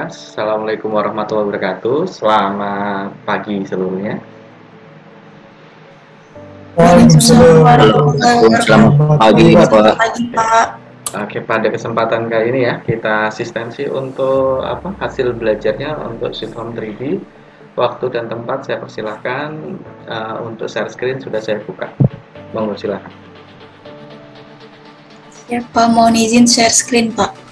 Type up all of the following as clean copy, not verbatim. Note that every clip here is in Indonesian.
Assalamualaikum warahmatullahi wabarakatuh. Selamat pagi seluruhnya. Selamat pagi, Bapak. Oke, pada kesempatan kali ini ya, kita asistensi untuk hasil belajarnya untuk sheet home 3D. Waktu dan tempat saya persilahkan, untuk share screen sudah saya buka. Monggo silakan. Ya Pak, mohon izin share screen Pak.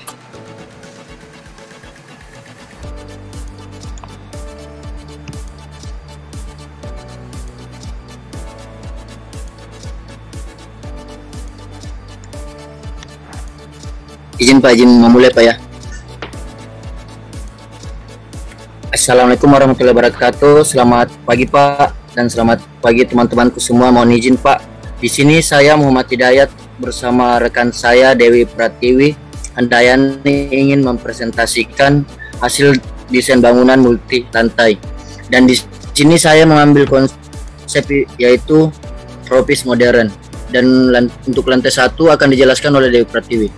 Izin Pak, izin memulai Pak ya. Assalamualaikum warahmatullahi wabarakatuh. Selamat pagi Pak dan selamat pagi teman-temanku semua. Mohon izin Pak. Di sini saya Muhammad Hidayat bersama rekan saya Dewi Pratiwi Handayani ingin mempresentasikan hasil desain bangunan multi lantai. Dan di sini saya mengambil konsep yaitu tropis modern. Dan untuk lantai 1 akan dijelaskan oleh Dewi Pratiwi.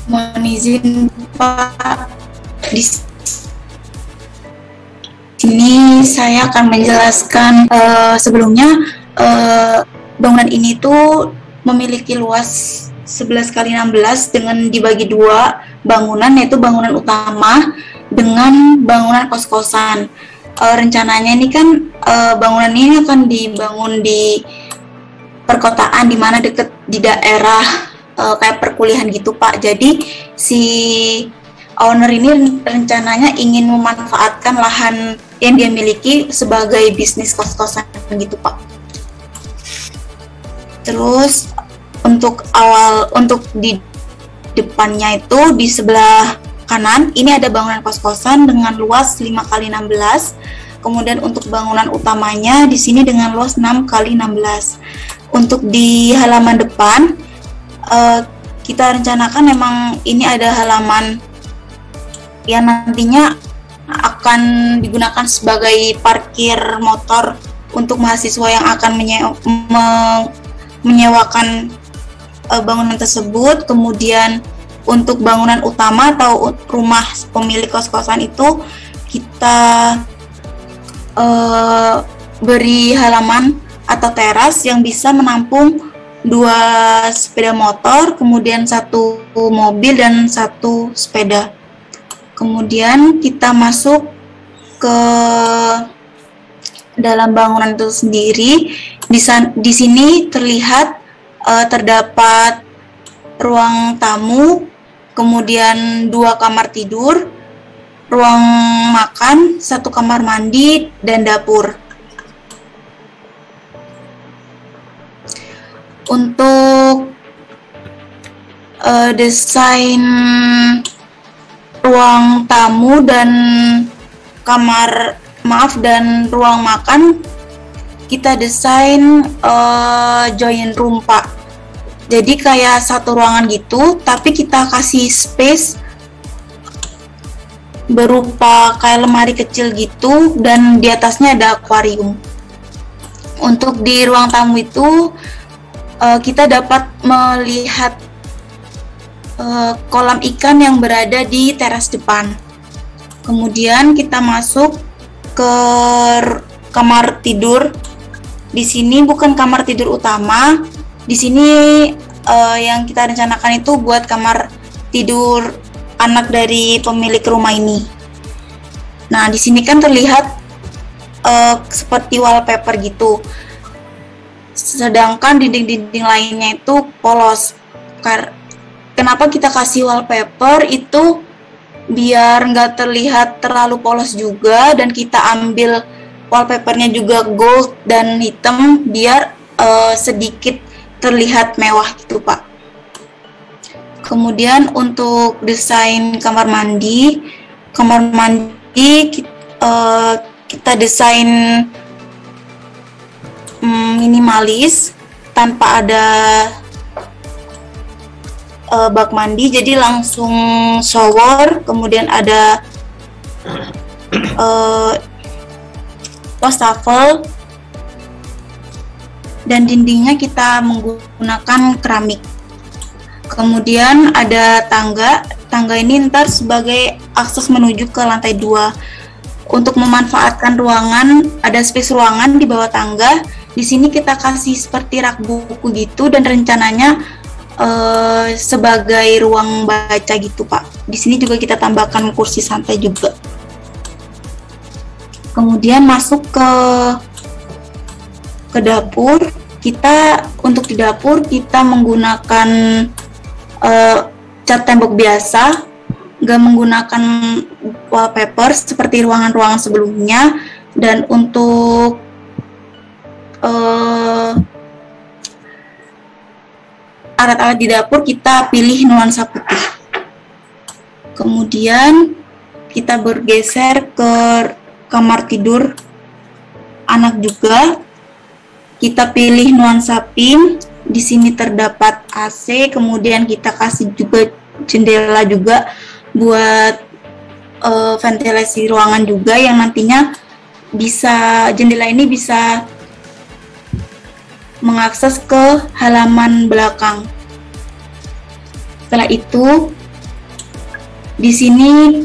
Mohon izin Pak, di sini saya akan menjelaskan sebelumnya bangunan ini tuh memiliki luas 11 kali 16 dengan dibagi dua bangunan, yaitu bangunan utama dengan bangunan kos-kosan. Rencananya ini kan bangunan ini akan dibangun di perkotaan, di mana dekat di daerah kayak perkuliahan gitu Pak. Jadi si owner ini rencananya ingin memanfaatkan lahan yang dia miliki sebagai bisnis kos-kosan gitu Pak. Terus untuk di depannya itu di sebelah kanan ini ada bangunan kos-kosan dengan luas 5 kali 16. Kemudian untuk bangunan utamanya di sini dengan luas 6 kali 16. Untuk di halaman depan kita rencanakan memang ini ada halaman yang nantinya akan digunakan sebagai parkir motor untuk mahasiswa yang akan menyewakan bangunan tersebut. Kemudian untuk bangunan utama atau rumah pemilik kos-kosan itu kita beri halaman atau teras yang bisa menampung 2 sepeda motor, kemudian 1 mobil dan 1 sepeda. Kemudian kita masuk ke dalam bangunan itu sendiri. Di sini terlihat terdapat ruang tamu, kemudian 2 kamar tidur, ruang makan, 1 kamar mandi dan dapur. Untuk desain ruang tamu dan ruang makan kita desain joint room Pak. Jadi kayak satu ruangan gitu, tapi kita kasih space berupa kayak lemari kecil gitu dan di atasnya ada akuarium. Untuk di ruang tamu itu kita dapat melihat kolam ikan yang berada di teras depan. Kemudian kita masuk ke kamar tidur. Di sini bukan kamar tidur utama. Di sini yang kita rencanakan itu buat kamar tidur anak dari pemilik rumah ini. Nah, di sini kan terlihat seperti wallpaper gitu. Sedangkan dinding-dinding lainnya itu polos. Kenapa kita kasih wallpaper itu biar nggak terlihat terlalu polos juga, dan kita ambil wallpapernya juga gold dan hitam biar sedikit terlihat mewah gitu Pak. Kemudian untuk desain kamar mandi kita desain minimalis tanpa ada bak mandi, jadi langsung shower, kemudian ada wastafel, dan dindingnya kita menggunakan keramik. Kemudian ada tangga tangga ini ntar sebagai akses menuju ke lantai 2. Untuk memanfaatkan ruangan, ada space ruangan di bawah tangga. Di sini kita kasih seperti rak buku gitu, dan rencananya sebagai ruang baca gitu, Pak. Di sini juga kita tambahkan kursi santai juga. Kemudian masuk ke dapur. Untuk di dapur kita menggunakan cat tembok biasa, nggak menggunakan wallpaper seperti ruangan-ruangan sebelumnya. Dan untuk alat-alat di dapur kita pilih nuansa putih. Kemudian kita bergeser ke kamar tidur anak juga. Kita pilih nuansa pink. Di sini terdapat AC, kemudian kita kasih juga jendela juga buat ventilasi ruangan juga, yang nantinya jendela ini bisa mengakses ke halaman belakang. Setelah itu, di sini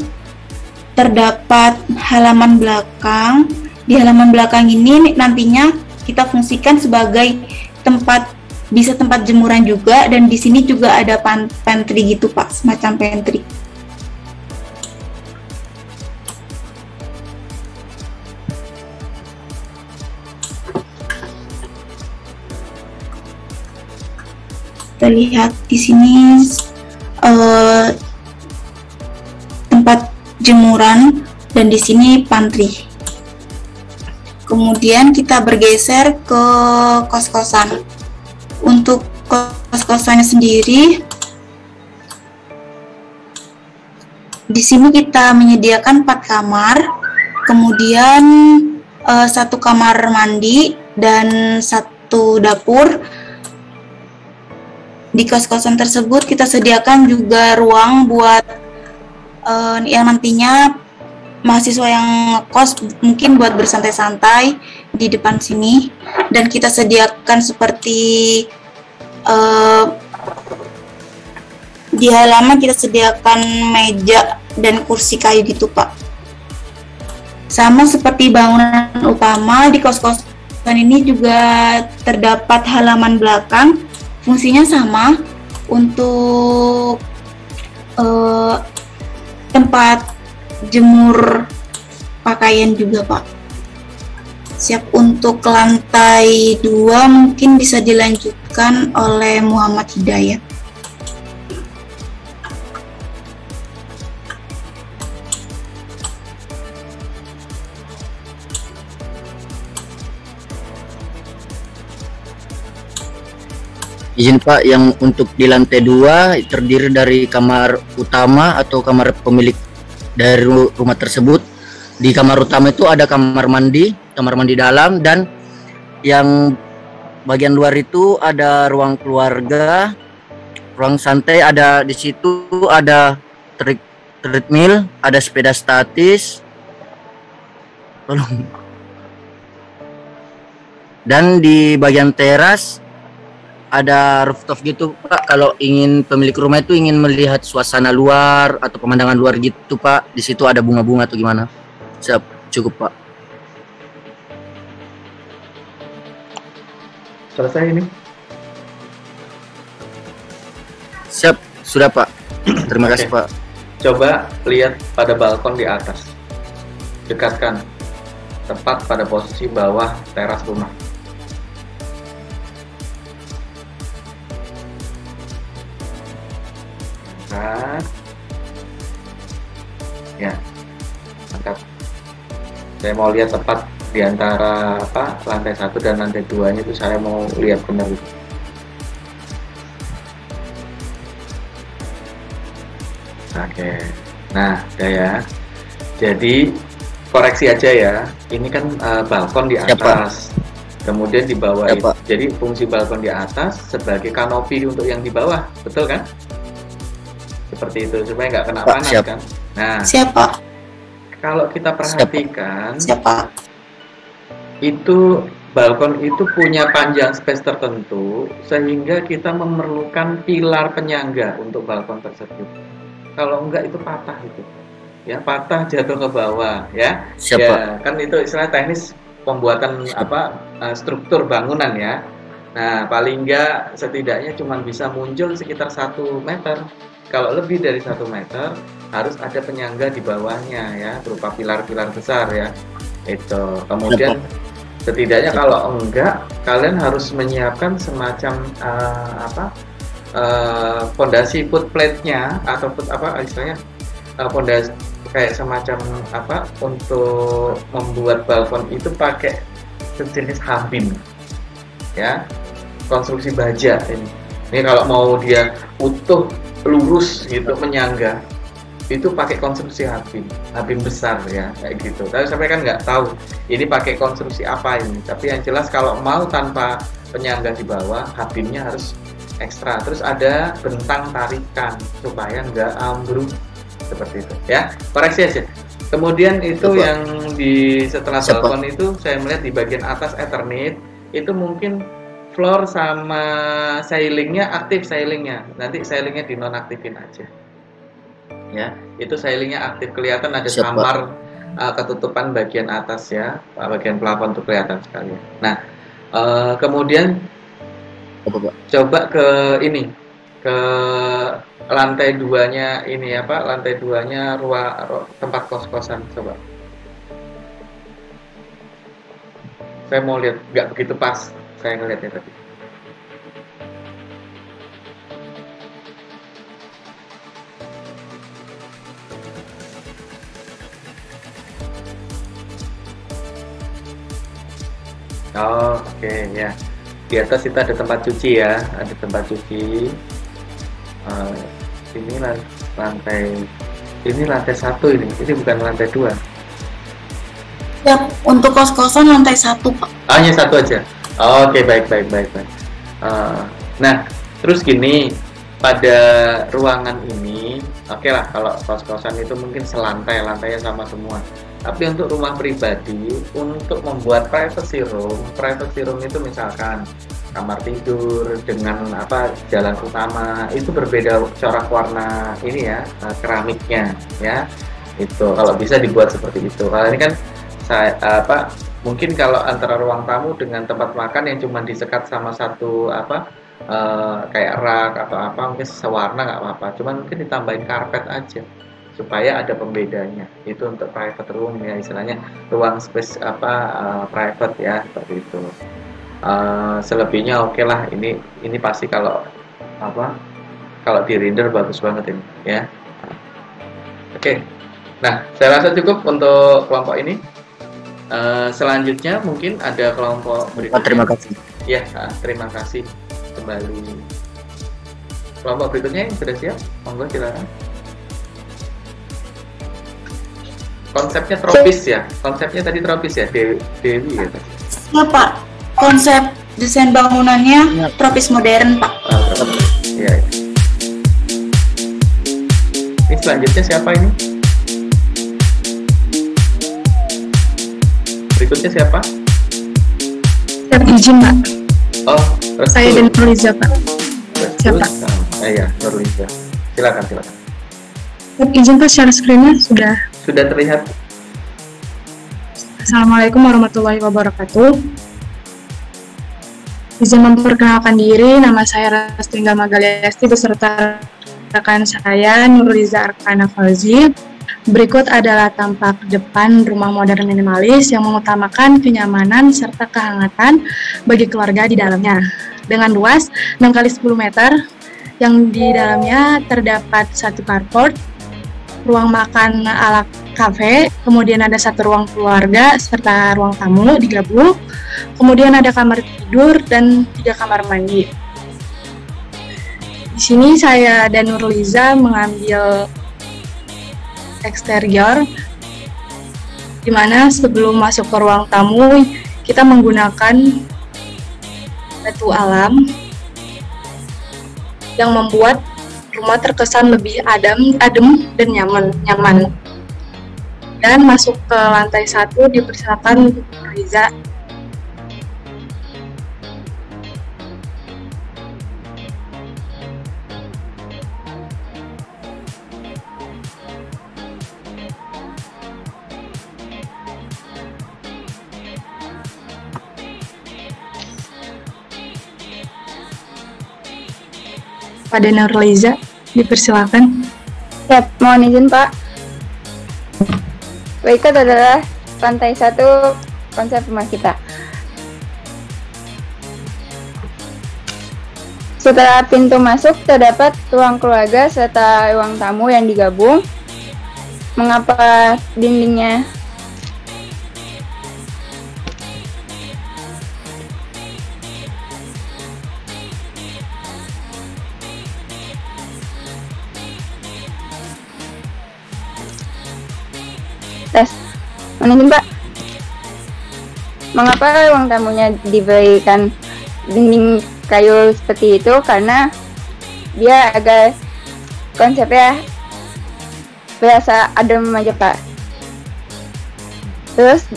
terdapat halaman belakang. Di halaman belakang ini nantinya kita fungsikan sebagai tempat jemuran juga, dan di sini juga ada pantry gitu, Pak, semacam pantry. Terlihat di sini tempat jemuran, dan di sini pantry. Kemudian kita bergeser ke kos-kosan. Untuk kos-kosannya sendiri, di sini kita menyediakan 4 kamar, kemudian 1 kamar mandi dan 1 dapur. Di kos-kosan tersebut kita sediakan juga ruang buat yang nantinya mahasiswa yang kos mungkin buat bersantai-santai di depan sini, dan kita sediakan seperti di halaman kita sediakan meja dan kursi kayu gitu, Pak. Sama seperti bangunan utama, di kos-kosan ini juga terdapat halaman belakang. Fungsinya sama untuk tempat jemur pakaian juga, Pak. Siap. Untuk lantai 2 mungkin bisa dilanjutkan oleh Muhammad Hidayat. Izin Pak, yang untuk di lantai 2 terdiri dari kamar utama atau kamar pemilik dari rumah tersebut. Di kamar utama itu ada kamar mandi dalam, dan yang bagian luar itu ada ruang keluarga, ruang santai, ada di situ ada treadmill, ada sepeda statis. Dan di bagian teras ada rooftop gitu, Pak. Kalau ingin pemilik rumah itu ingin melihat suasana luar atau pemandangan luar gitu, Pak. Di situ ada bunga-bunga atau gimana? Siap, cukup, Pak. Selesai ini? Siap, sudah, Pak. Terima kasih, Pak. Coba lihat pada balkon di atas. Dekatkan tepat pada posisi bawah teras rumah. Nah, ya, angkat. Saya mau lihat tepat di antara lantai 1 dan lantai 2-nya itu, saya mau lihat benar itu. Oke. Nah, udah ya. Jadi koreksi aja ya. Ini kan balkon di atas. Kemudian di bawah itu. Jadi fungsi balkon di atas sebagai kanopi untuk yang di bawah, betul kan? Seperti itu, supaya nggak kena panas kan. Nah, Siapa? Kalau kita perhatikan, Siapa? itu balkon itu punya panjang space tertentu, sehingga kita memerlukan pilar penyangga untuk balkon tersebut. kalau enggak itu patah itu. Ya, patah jatuh ke bawah ya. Siapa? Ya, kan itu istilah teknis pembuatan struktur bangunan ya. Nah, paling enggak setidaknya cuma bisa muncul sekitar 1 meter. Kalau lebih dari 1 meter harus ada penyangga di bawahnya ya, berupa pilar-pilar besar ya. Itu. Kemudian setidaknya kalau enggak, kalian harus menyiapkan semacam fondasi footplate-nya atau istilahnya fondasi kayak semacam untuk membuat balkon itu pakai sejenis habim ya, konstruksi baja ini kalau mau dia utuh lurus gitu menyangga itu pakai konstruksi habim besar ya kayak gitu. Tapi sampai kan nggak tahu ini pakai konstruksi apa ini, tapi yang jelas kalau mau tanpa penyangga di bawah, habimnya harus ekstra, terus ada bentang tarikan supaya nggak ambruk seperti itu ya, koreksi aja. Kemudian itu yang di setelah balkon itu saya melihat di bagian atas Eternit itu mungkin floor sama ceilingnya aktif, nanti ceilingnya dinonaktifin aja ya, itu ceilingnya aktif, kelihatan ada samar ketutupan bagian atas ya, bagian plafon tuh kelihatan sekali. Nah kemudian coba ke ini, ke lantai 2-nya ini lantai 2-nya tempat kos-kosan. Coba saya mau lihat, nggak begitu pas saya ngelihatnya tadi. Oke ya, di atas itu ada tempat cuci ya, ada tempat cuci. Ini lantai 1 ini bukan lantai 2 ya. Untuk kos-kosan lantai 1 Pak. Hanya 1 aja. Oke, baik. Nah terus gini, pada ruangan ini oke lah, kalau kos-kosan itu mungkin lantainya sama semua. Tapi untuk rumah pribadi, untuk membuat privacy room itu misalkan kamar tidur dengan jalan utama itu berbeda corak warna ini ya, keramiknya ya. Itu kalau bisa dibuat seperti itu. Kalau ini kan mungkin kalau antara ruang tamu dengan tempat makan yang cuma disekat sama satu kayak rak atau mungkin sewarna nggak apa-apa, cuman mungkin ditambahin karpet aja supaya ada pembedanya. Itu untuk private room ya, istilahnya ruang space private ya, seperti itu. Selebihnya oke lah, ini pasti kalau di render bagus banget ini ya. Oke. Nah, saya rasa cukup untuk kelompok ini. Selanjutnya mungkin ada kelompok berikutnya. Terima kasih. Ya, terima kasih kembali. Kelompok berikutnya yang sudah siap, monggo silakan. Konsepnya tropis ya, Dewi ya. Ya Pak, konsep desain bangunannya tropis modern Pak. Iya. Ini selanjutnya siapa ini? Berikutnya siapa? Saya izin Pak. Oh, Restu. Saya dan Nurliza Pak. Siapa? Iya, Nurliza. Silakan. Saya izin Pak, share screen-nya sudah terlihat. Assalamualaikum warahmatullahi wabarakatuh. Izin memperkenalkan diri, nama saya Resti Gamagaliasti beserta rekan saya Nurliza Arkana Fauzi. Berikut adalah tampak depan rumah modern minimalis yang mengutamakan kenyamanan serta kehangatan bagi keluarga di dalamnya. Dengan luas 6 x 10 meter, yang di dalamnya terdapat 1 carport, ruang makan ala kafe, kemudian ada 1 ruang keluarga serta ruang tamu digabung, kemudian ada kamar tidur dan 3 kamar mandi. Di sini saya dan Nurliza mengambil eksterior, di mana sebelum masuk ke ruang tamu kita menggunakan batu alam yang membuat rumah terkesan lebih adem dan nyaman. Dan masuk ke lantai 1 dipersilakan untuk Nurliza. pada Nurliza, dipersilakan. Siap, mohon izin Pak. Berikut adalah lantai 1 konsep rumah kita. Setelah pintu masuk terdapat ruang keluarga serta ruang tamu yang digabung. Mengapa dindingnya Mohon Pak. Mengapa ruang tamunya diberikan dinding kayu seperti itu? Karena dia agar konsepnya berasa adem aja Pak. Terus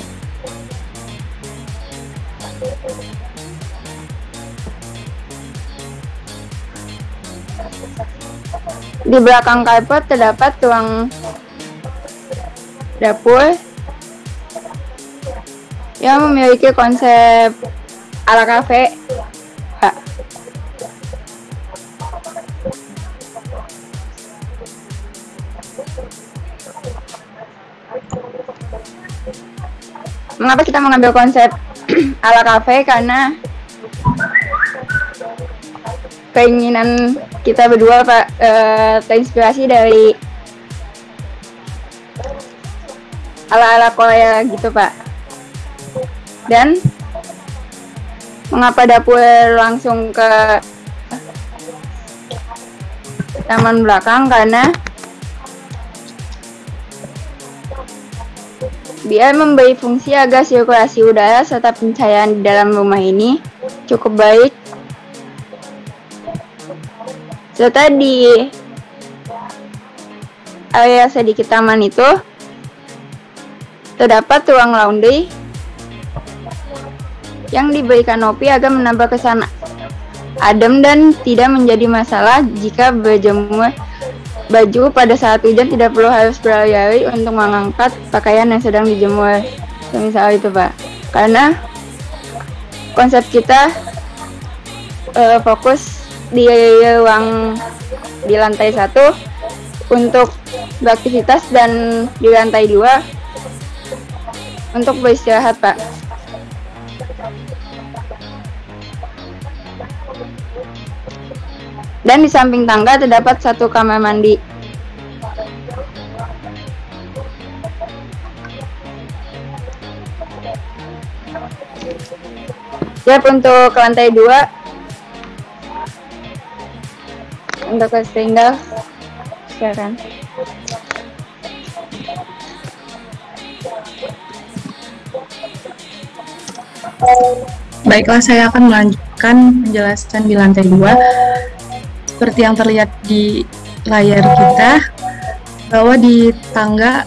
di belakang carport terdapat ruang dapur yang memiliki konsep ala kafe. Mengapa kita mengambil konsep ala kafe? Karena keinginan kita berdua Pak terinspirasi dari ala-ala Korea gitu Pak. Dan mengapa dapur langsung ke taman belakang? Karena dia memberi fungsi agar sirkulasi udara serta pencahayaan di dalam rumah ini cukup baik. Serta di area sedikit taman itu terdapat ruang laundry yang diberi kanopi agar menambah kesan adem dan tidak menjadi masalah jika berjemur baju pada saat hujan. Tidak perlu harus berlari-lari untuk mengangkat pakaian yang sedang dijemur, semisal itu Pak. Karena konsep kita fokus di ruang di lantai 1 untuk beraktivitas dan di lantai 2 untuk beristirahat Pak. Dan di samping tangga terdapat 1 kamar mandi. Siap untuk ke lantai 2. Untuk ke tinggal, silakan. Baiklah, saya akan melanjutkan penjelasan di lantai 2. Seperti yang terlihat di layar kita, bahwa di tangga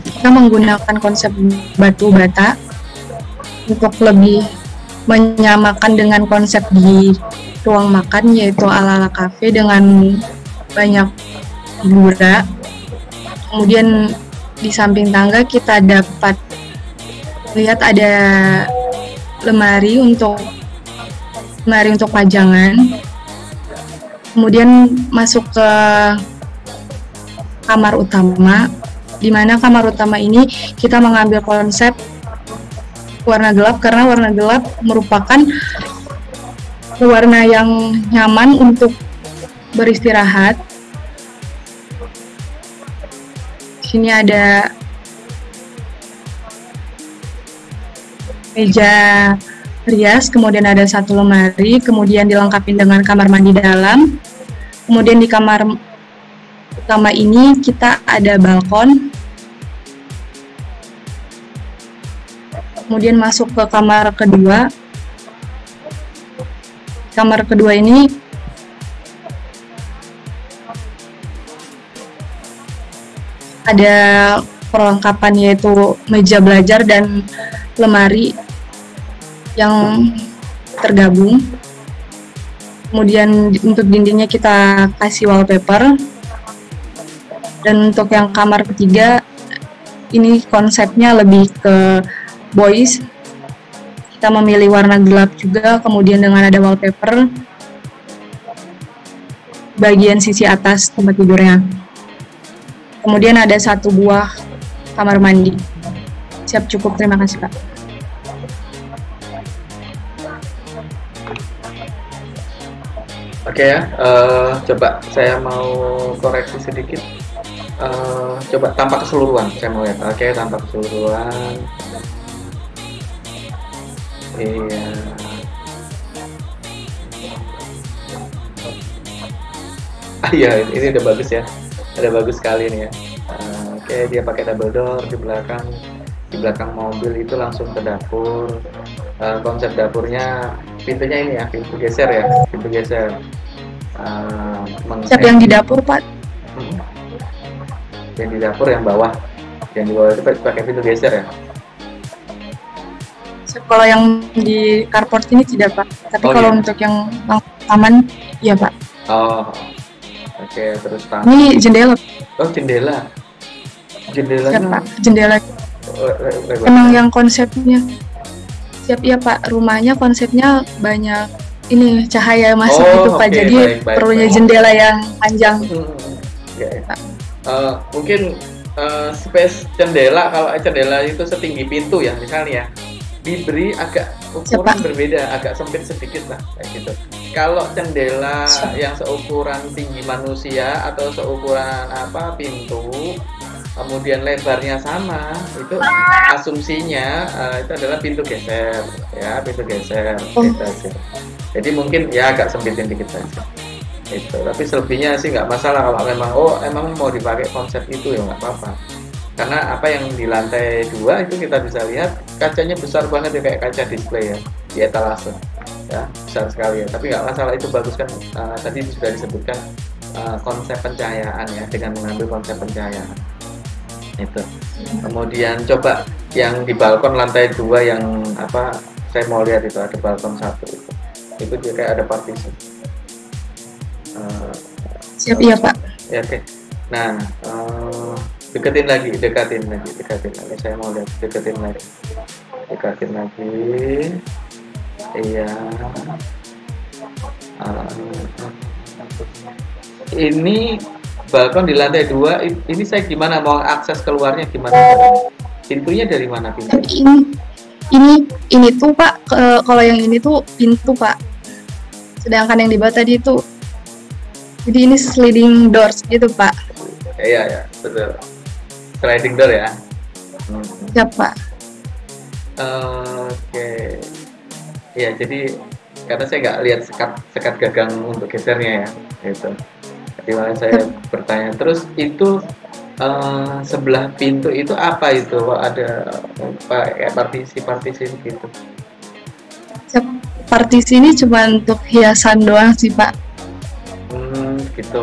kita menggunakan konsep batu bata untuk lebih menyamakan dengan konsep di ruang makan, yaitu ala-ala kafe dengan banyak figura. Kemudian di samping tangga kita dapat lihat ada lemari untuk pajangan. Kemudian masuk ke kamar utama, di mana kamar utama ini kita mengambil konsep warna gelap karena warna gelap merupakan warna yang nyaman untuk beristirahat. Sini ada meja rias, kemudian ada 1 lemari, kemudian dilengkapi dengan kamar mandi dalam. Kemudian di kamar utama ini kita ada balkon. Kemudian masuk ke kamar kedua. Kamar kedua ini ada perlengkapan, yaitu meja belajar dan lemari yang tergabung. Kemudian untuk dindingnya kita kasih wallpaper. Dan untuk yang kamar ketiga, ini konsepnya lebih ke boys. Kita memilih warna gelap juga, kemudian dengan ada wallpaper bagian sisi atas tempat tidurnya. Kemudian ada 1 buah kamar mandi. Siap, cukup, terima kasih Pak. Oke ya, coba saya mau koreksi sedikit. Coba tanpa keseluruhan, saya mau lihat. Oke, tanpa keseluruhan. Iya. Iya, ini udah bagus ya. Ada bagus sekali nih ya. Oke, dia pakai double door di belakang mobil itu langsung ke dapur. Konsep dapurnya pintunya ini ya, pintu geser ya, pintu geser. Siap, yang di dapur Pak. Yang di dapur yang bawah itu pakai pintu geser ya. Siap, kalau yang di carport ini tidak Pak, tapi kalau iya. untuk yang taman, iya Pak. Oh, oke, terus taman. Ini jendela. Oh, jendela. Jendelanya. Siap Pak, jendela. Emang yang konsepnya. Siap ya Pak, rumahnya konsepnya banyak ini cahaya masuk gitu Pak, jadi perlunya jendela yang panjang. Ya. Mungkin space jendela, kalau jendela itu setinggi pintu ya misalnya, diberi agak ukuran berbeda, agak sempit sedikit lah kayak gitu. Kalau jendela yang seukuran tinggi manusia atau seukuran pintu, kemudian lebarnya sama, itu asumsinya itu adalah pintu geser ya, pintu geser gitu aja. Jadi mungkin ya agak sempitin dikit saja itu, tapi selebihnya sih nggak masalah. Kalau memang emang mau dipakai konsep itu ya nggak apa-apa, karena apa yang di lantai 2 itu kita bisa lihat kacanya besar banget ya, kayak kaca display ya di etalase ya, besar sekali ya, tapi nggak masalah, itu bagus kan. Tadi sudah disebutkan konsep pencahayaan ya, dengan mengambil konsep pencahayaan itu. Kemudian coba yang di balkon lantai 2 yang saya mau lihat itu, ada balkon 1 itu dia kayak ada partisi. Siap ya Pak. Ya, oke. Nah, dekatin lagi. Saya mau lihat, dekatin lagi. Iya. Ini balkon di lantai 2, ini saya gimana mau akses keluarnya gimana? Pintunya dari mana pintu? Ini tuh Pak, kalau yang ini tuh pintu Pak. Sedangkan yang di bawah tadi itu, jadi ini sliding doors gitu Pak. Iya, betul. Sliding door ya. Siap Pak. Oke. Iya, jadi karena saya nggak lihat sekat gagang untuk gesernya ya, gitu. Jadi makanya saya bertanya. Terus itu sebelah pintu itu apa itu? Ada kayak partisi gitu. Partisi ini cuma untuk hiasan doang sih Pak. Gitu.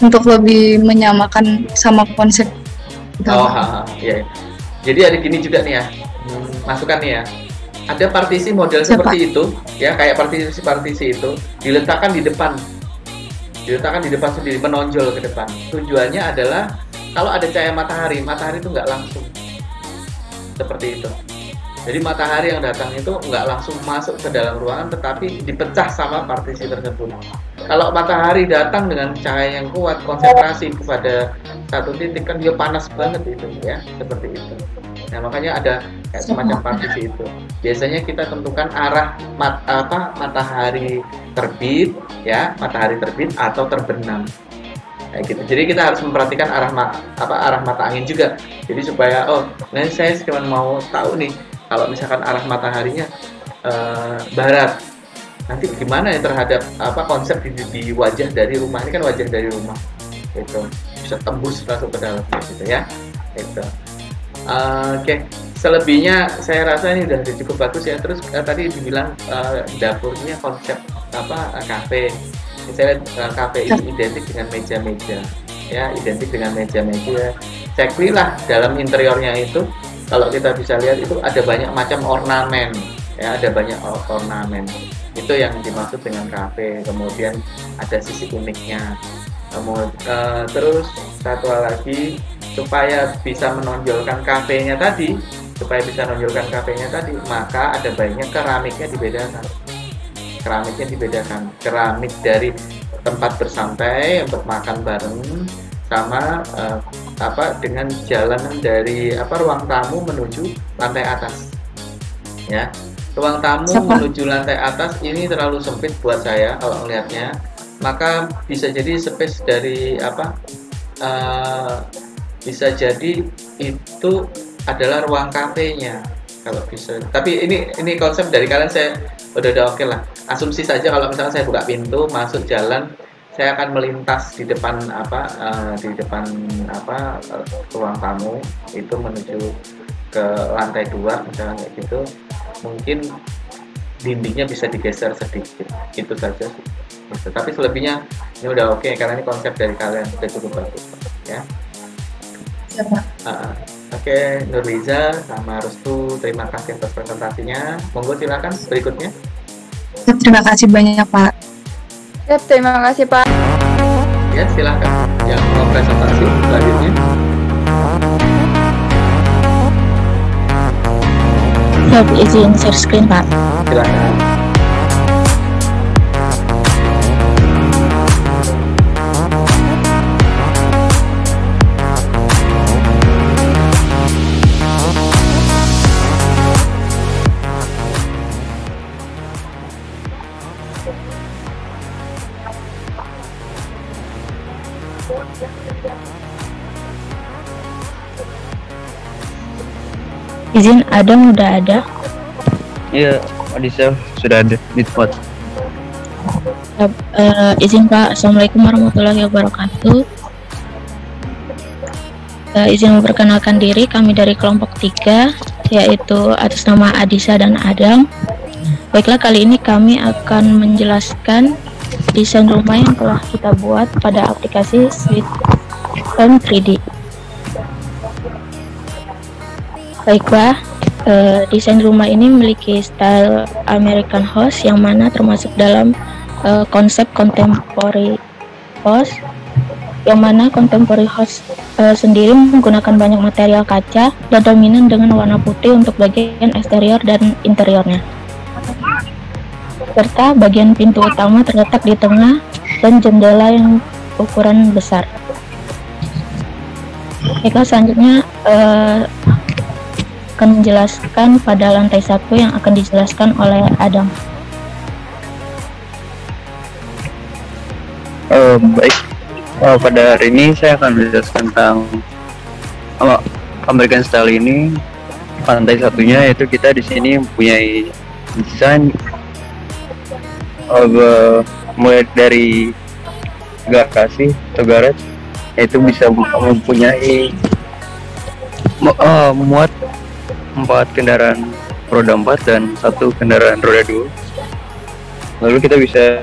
Untuk lebih menyamakan sama konsep. Iya. Jadi ada gini juga nih ya, masukan nih ya. Ada partisi model seperti itu, ya kayak partisi itu diletakkan di depan sendiri, menonjol ke depan. Tujuannya adalah kalau ada cahaya matahari itu nggak langsung seperti itu. Jadi matahari yang datang itu nggak langsung masuk ke dalam ruangan, tetapi dipecah sama partisi tersebut. Kalau matahari datang dengan cahaya yang kuat, konsentrasi kepada satu titik, kan dia panas banget itu ya, seperti itu. Nah, makanya ada kayak semacam partisi itu. Biasanya kita tentukan arah matahari terbit ya, matahari terbit atau terbenam. Kayak gitu. Jadi kita harus memperhatikan arah mata angin juga. Jadi supaya nanti saya cuma mau tahu nih, kalau misalkan arah mataharinya barat, nanti gimana ya terhadap konsep di wajah dari rumah. Ini kan wajah dari rumah itu bisa tembus masuk ke dalam gitu ya. Itu. Oke. Selebihnya saya rasa ini udah cukup bagus ya. Terus tadi dibilang dapurnya konsep kafe. Saya lihat kafe ini identik dengan meja-meja ya, identik dengan meja-meja. Ceklilah dalam interiornya itu, kalau kita bisa lihat itu ada banyak macam ornamen ya, ada banyak ornamen. Itu yang dimaksud dengan kafe. Kemudian ada sisi uniknya Terus satu hal lagi, supaya bisa menonjolkan kafenya tadi, maka ada baiknya keramiknya dibedakan. Keramik dari tempat bersantai untuk makan bareng, sama dengan jalanan dari ruang tamu menuju lantai atas. Ya, ruang tamu menuju lantai atas ini terlalu sempit buat saya kalau melihatnya. Maka bisa jadi space dari bisa jadi itu adalah ruang kafenya kalau bisa. Tapi ini konsep dari kalian, saya udah oke lah. Asumsi saja kalau misalnya saya buka pintu masuk jalan, saya akan melintas di depan ruang tamu itu menuju ke lantai 2 misalnya kayak gitu. Mungkin dindingnya bisa digeser sedikit, itu saja sih. Gitu. Tapi selebihnya ini udah oke karena ini konsep dari kalian sudah cukup bagus ya. Oke, Nurliza sama Restu, terima kasih atas presentasinya. Monggo silakan berikutnya. Terima kasih banyak Pak. Ya, terima kasih Pak. Ya, silakan yang mau presentasi selanjutnya. Ya, izin share screen Pak. Silakan. Izin Adam udah ada. Iya, Adisa sudah ada di tempat. Izin Pak, Assalamualaikum warahmatullahi wabarakatuh. Izin memperkenalkan diri, kami dari kelompok 3, yaitu atas nama Adisa dan Adam. Baiklah, kali ini kami akan menjelaskan desain rumah yang telah kita buat pada aplikasi System 3D. Baiklah, desain rumah ini memiliki style American House yang mana termasuk dalam konsep contemporary house, yang mana contemporary house sendiri menggunakan banyak material kaca dan dominan dengan warna putih untuk bagian eksterior dan interiornya, serta bagian pintu utama terletak di tengah dan jendela yang ukuran besar. Baiklah, selanjutnya akan menjelaskan pada lantai 1 yang akan dijelaskan oleh Adam. Baik, pada hari ini saya akan menjelaskan tentang American Style ini. Lantai satunya yaitu kita di sini mempunyai desain mulai dari garasi atau garage, yaitu bisa mempunyai muat 4 kendaraan roda 4 dan 1 kendaraan roda 2. Lalu kita bisa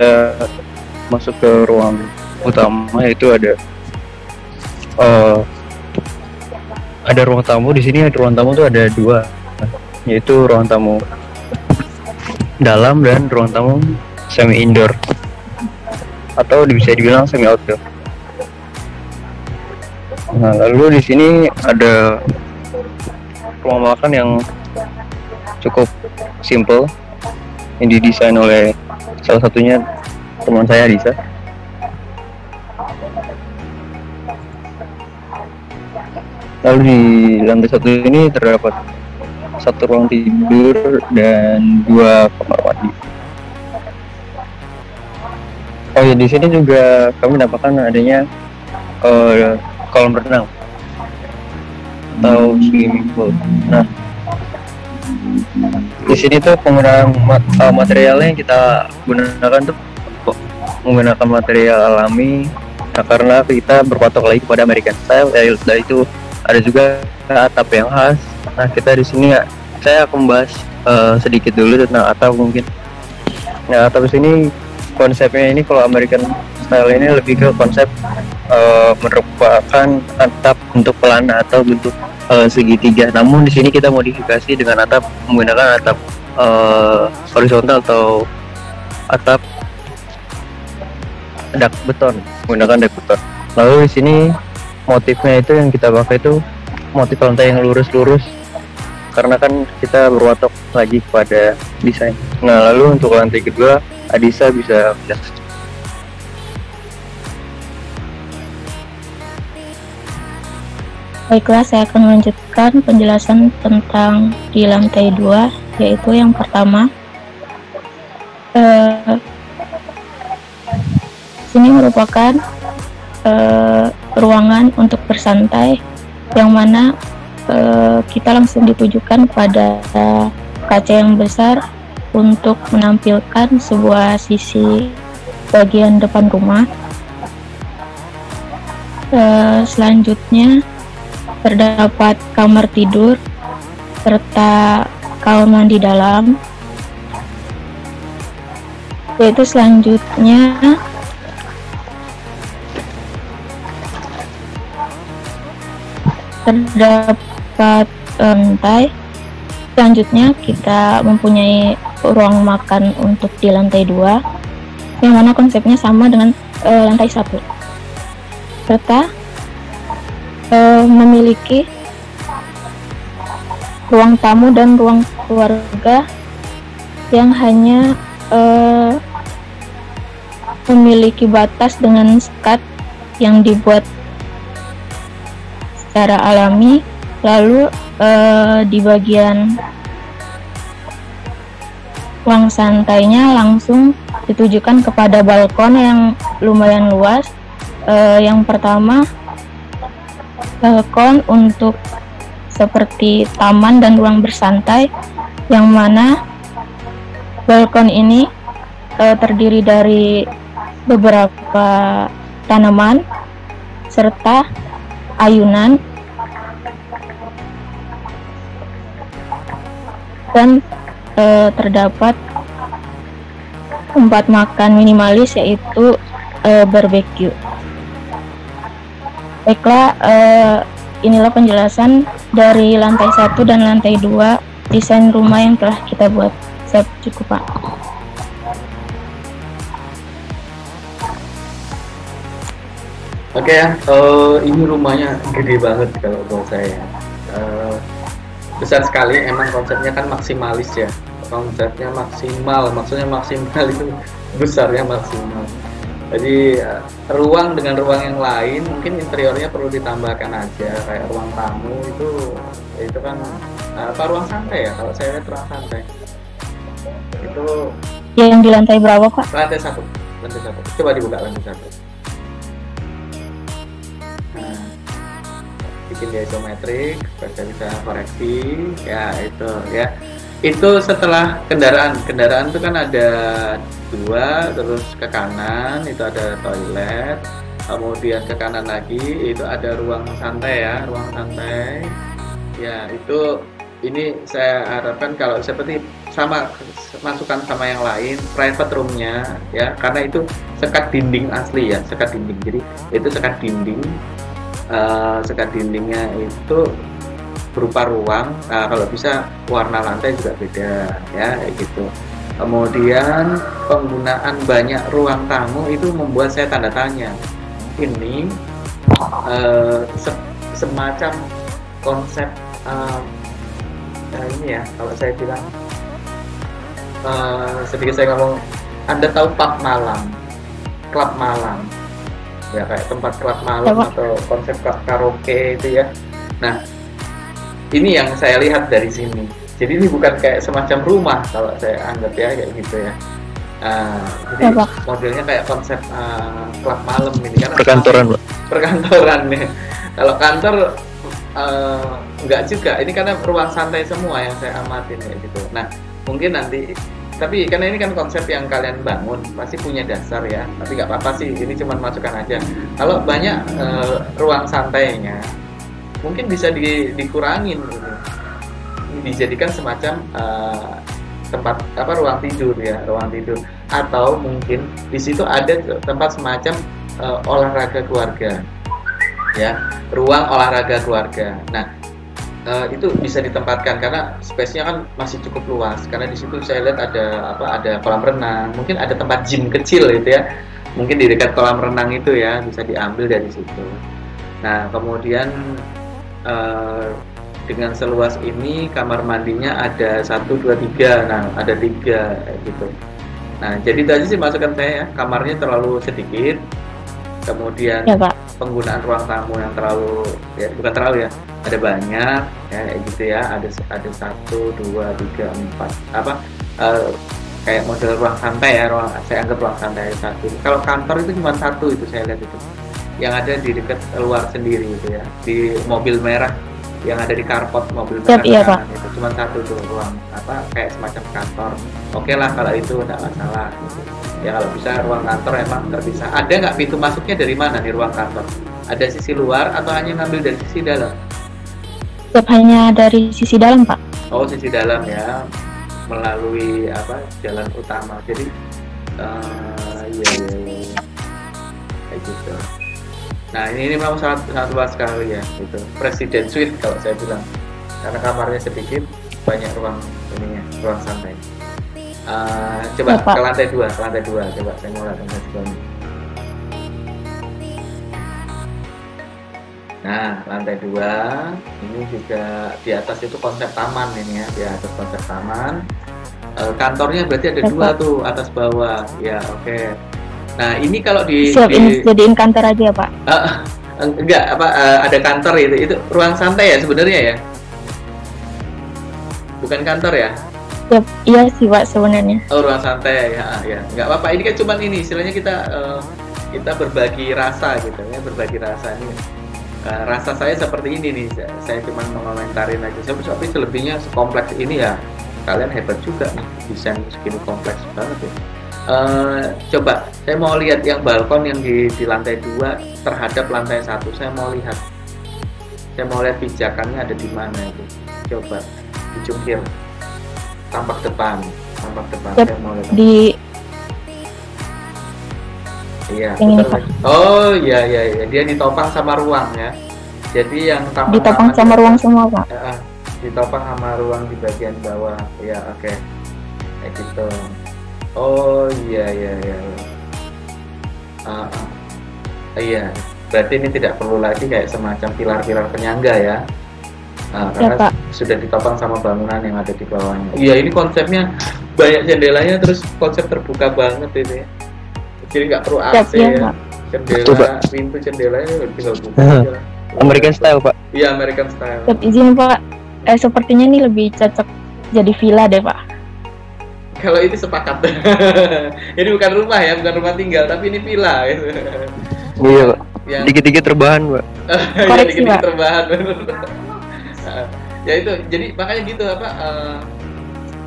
masuk ke ruang utama, yaitu ada ruang tamu. Di sini ruang tamu itu ada 2, yaitu ruang tamu dalam dan ruang tamu semi indoor atau bisa dibilang semi outdoor. Nah, lalu di sini ada ruang makan yang cukup simple yang didesain oleh salah satunya teman saya, Adisa. Lalu di lantai 1 ini terdapat 1 ruang tidur dan 2 kamar mandi. Oh ya, di sini juga kami dapatkan adanya kolam renang atau swimming pool. Nah, di sini tuh penggunaan materialnya yang kita gunakan tuh menggunakan material alami. Nah, karena kita berpatok lagi kepada American Style, yaitu ada juga atap yang khas. Nah, kita di sini saya akan membahas sedikit dulu tentang atap mungkin. Nah, atap di sini konsepnya ini, kalau American Style ini lebih ke konsep merupakan atap bentuk pelana atau bentuk segitiga. Namun di sini kita modifikasi dengan atap menggunakan atap horizontal atau atap dak beton, menggunakan dak beton. Lalu di sini motifnya itu yang kita pakai itu motif lantai yang lurus-lurus, karena kan kita berwatok lagi kepada desain. Nah, lalu untuk lantai kedua, Adisa bisa menjelaskan. Baiklah, saya akan melanjutkan penjelasan tentang di lantai 2, yaitu yang pertama, sini merupakan ruangan untuk bersantai, yang mana kita langsung ditujukan pada kaca yang besar untuk menampilkan sebuah sisi bagian depan rumah. Selanjutnya terdapat kamar tidur serta kamar mandi dalam. Yaitu selanjutnya terdapat lantai. Selanjutnya kita mempunyai ruang makan untuk di lantai 2, yang mana konsepnya sama dengan lantai 1, serta memiliki ruang tamu dan ruang keluarga yang hanya memiliki batas dengan sekat yang dibuat secara alami. Lalu di bagian ruang santainya langsung ditujukan kepada balkon yang lumayan luas. Yang pertama, balkon untuk seperti taman dan ruang bersantai, yang mana balkon ini terdiri dari beberapa tanaman serta ayunan, dan terdapat tempat makan minimalis, yaitu barbecue. Baiklah, inilah penjelasan dari lantai 1 dan lantai 2 desain rumah yang telah kita buat. Saya cukup, Pak. Oke ya, ini rumahnya gede banget kalau buat saya. Besar sekali, emang konsepnya kan maksimalis ya. Konsepnya maksimal, maksudnya maksimal itu besarnya maksimal. Jadi ruang dengan ruang yang lain mungkin interiornya perlu ditambahkan aja, kayak ruang tamu itu kan ruang santai ya, kalau saya lihat ruang santai itu yang di lantai berapa, Pak? lantai 1. Coba dibuka lantai 1. Nah, bikin dia isometrik supaya bisa koreksi ya, itu ya. Itu setelah kendaraan itu kan ada 2, terus ke kanan itu ada toilet, kemudian ke kanan lagi itu ada ruang santai ya, ruang santai ya. Itu ini saya harapkan kalau seperti sama, masukkan sama yang lain private roomnya ya, karena itu sekat dinding asli ya, sekat dinding. Jadi itu sekat dinding, sekat dindingnya itu berupa ruang. Nah, kalau bisa warna lantai juga beda ya, kayak gitu. Kemudian penggunaan banyak ruang tamu itu membuat saya tanda tanya. Ini semacam konsep ini ya, kalau saya bilang sedikit saya ngomong, Anda tahu pub malam, klub malam ya, kayak tempat klub malam atau konsep karaoke itu ya. Nah, ini yang saya lihat dari sini. Jadi ini bukan kayak semacam rumah kalau saya anggap ya, kayak gitu ya. Jadi modelnya kayak konsep klub malam ini kan. Perkantoran, Pak. Perkantoran ya. Kalau kantor enggak juga. Ini karena ruang santai semua yang saya amatin kayak gitu. Nah, mungkin nanti, tapi karena ini kan konsep yang kalian bangun pasti punya dasar ya. Tapi nggak apa-apa sih, ini cuma masukan aja. Kalau banyak ruang santainya, mungkin bisa dikurangin gitu. Dijadikan semacam tempat ruang tidur ya, ruang tidur, atau mungkin di situ ada tempat semacam olahraga keluarga ya, ruang olahraga keluarga. Nah, itu bisa ditempatkan karena space-nya kan masih cukup luas, karena di situ saya lihat ada kolam renang, mungkin ada tempat gym kecil gitu ya, mungkin di dekat kolam renang itu ya, bisa diambil dari situ. Nah kemudian dengan seluas ini kamar mandinya ada 1, 2, 3. Nah ada 3 gitu. Nah jadi itu aja sih masukan saya ya, kamarnya terlalu sedikit, kemudian Ya Pak. penggunaan ruang tamu yang terlalu, ya bukan terlalu ya, ada banyak ya kayak gitu ya, ada 1, 2, 3, 4 apa kayak model ruang santai ya, saya anggap ruang santai 1. Kalau kantor itu cuma 1, itu saya lihat itu yang ada di dekat luar sendiri itu ya, di mobil merah yang ada di carport mobil merah Iya, kanan, itu cuma 1 tuh ruang apa kayak semacam kantor. Oke lah kalau itu tidak masalah gitu. Ya kalau bisa ruang kantor emang terpisah. Ada nggak pintu masuknya dari mana nih ruang kantor? Ada sisi luar atau hanya ngambil dari sisi dalam? Tetap hanya dari sisi dalam Pak. Oh sisi dalam ya, melalui apa jalan utama. Jadi iya kayak gitu. Nah ini memang sangat luas sekali ya, gitu. Presiden suite kalau saya bilang, karena kamarnya sedikit, banyak ruang ininya, ruang santai. Coba Ya, Pak. ke lantai 2, coba saya mau lihat lantai 2. Nah lantai 2 ini juga di atas itu konsep taman ini ya, di atas konsep taman. Kantornya berarti ada Ya, 2 Pak. tuh, atas bawah ya. Oke. Nah ini kalau Siap, ini jadiin kantor aja ya Pak. enggak apa ada kantor itu ruang santai ya sebenarnya ya, bukan kantor ya. Siap, iya sih Pak sebenarnya. Oh ruang santai ya nggak apa-apa, ini kan cuman ini istilahnya kita berbagi rasa gitu ya, berbagi rasa ini. Rasa saya seperti ini nih, saya cuma mengomentarin aja. Tapi selebihnya sekompleks ini ya, kalian hebat juga nih, desain segini kompleks banget ya. Coba saya mau lihat yang balkon yang di lantai 2 terhadap lantai 1. Saya mau lihat pijakannya ada di mana itu. Coba dicungkir tampak depan. Yep, saya mau lihat di iya ini, betul. Oh iya dia ditopang sama ruang ya, jadi yang ditopang sama ruang semua Pak. ditopang sama ruang di bagian bawah ya. Oke kayak gitu. Oh iya iya, berarti ini tidak perlu lagi kayak semacam pilar-pilar penyangga ya. Karena Pak. sudah ditopang sama bangunan yang ada di bawahnya. Iya ini konsepnya banyak jendelanya, terus konsep terbuka banget ini. Jadi nggak perlu AC Ya, ya. Pak. Jendela, pintu jendelanya tinggal buka aja. American style Pak. Iya American style. Siap, izin Pak. Sepertinya ini lebih cocok jadi villa deh Pak. Kalau itu sepakat. Ini bukan rumah ya, bukan rumah tinggal, tapi ini villa gitu. Iya Pak. Yang Dikit-dikit terbahan Pak. Koreksi, dikit-dikit Pak. terbahan. Ya itu, jadi makanya gitu apa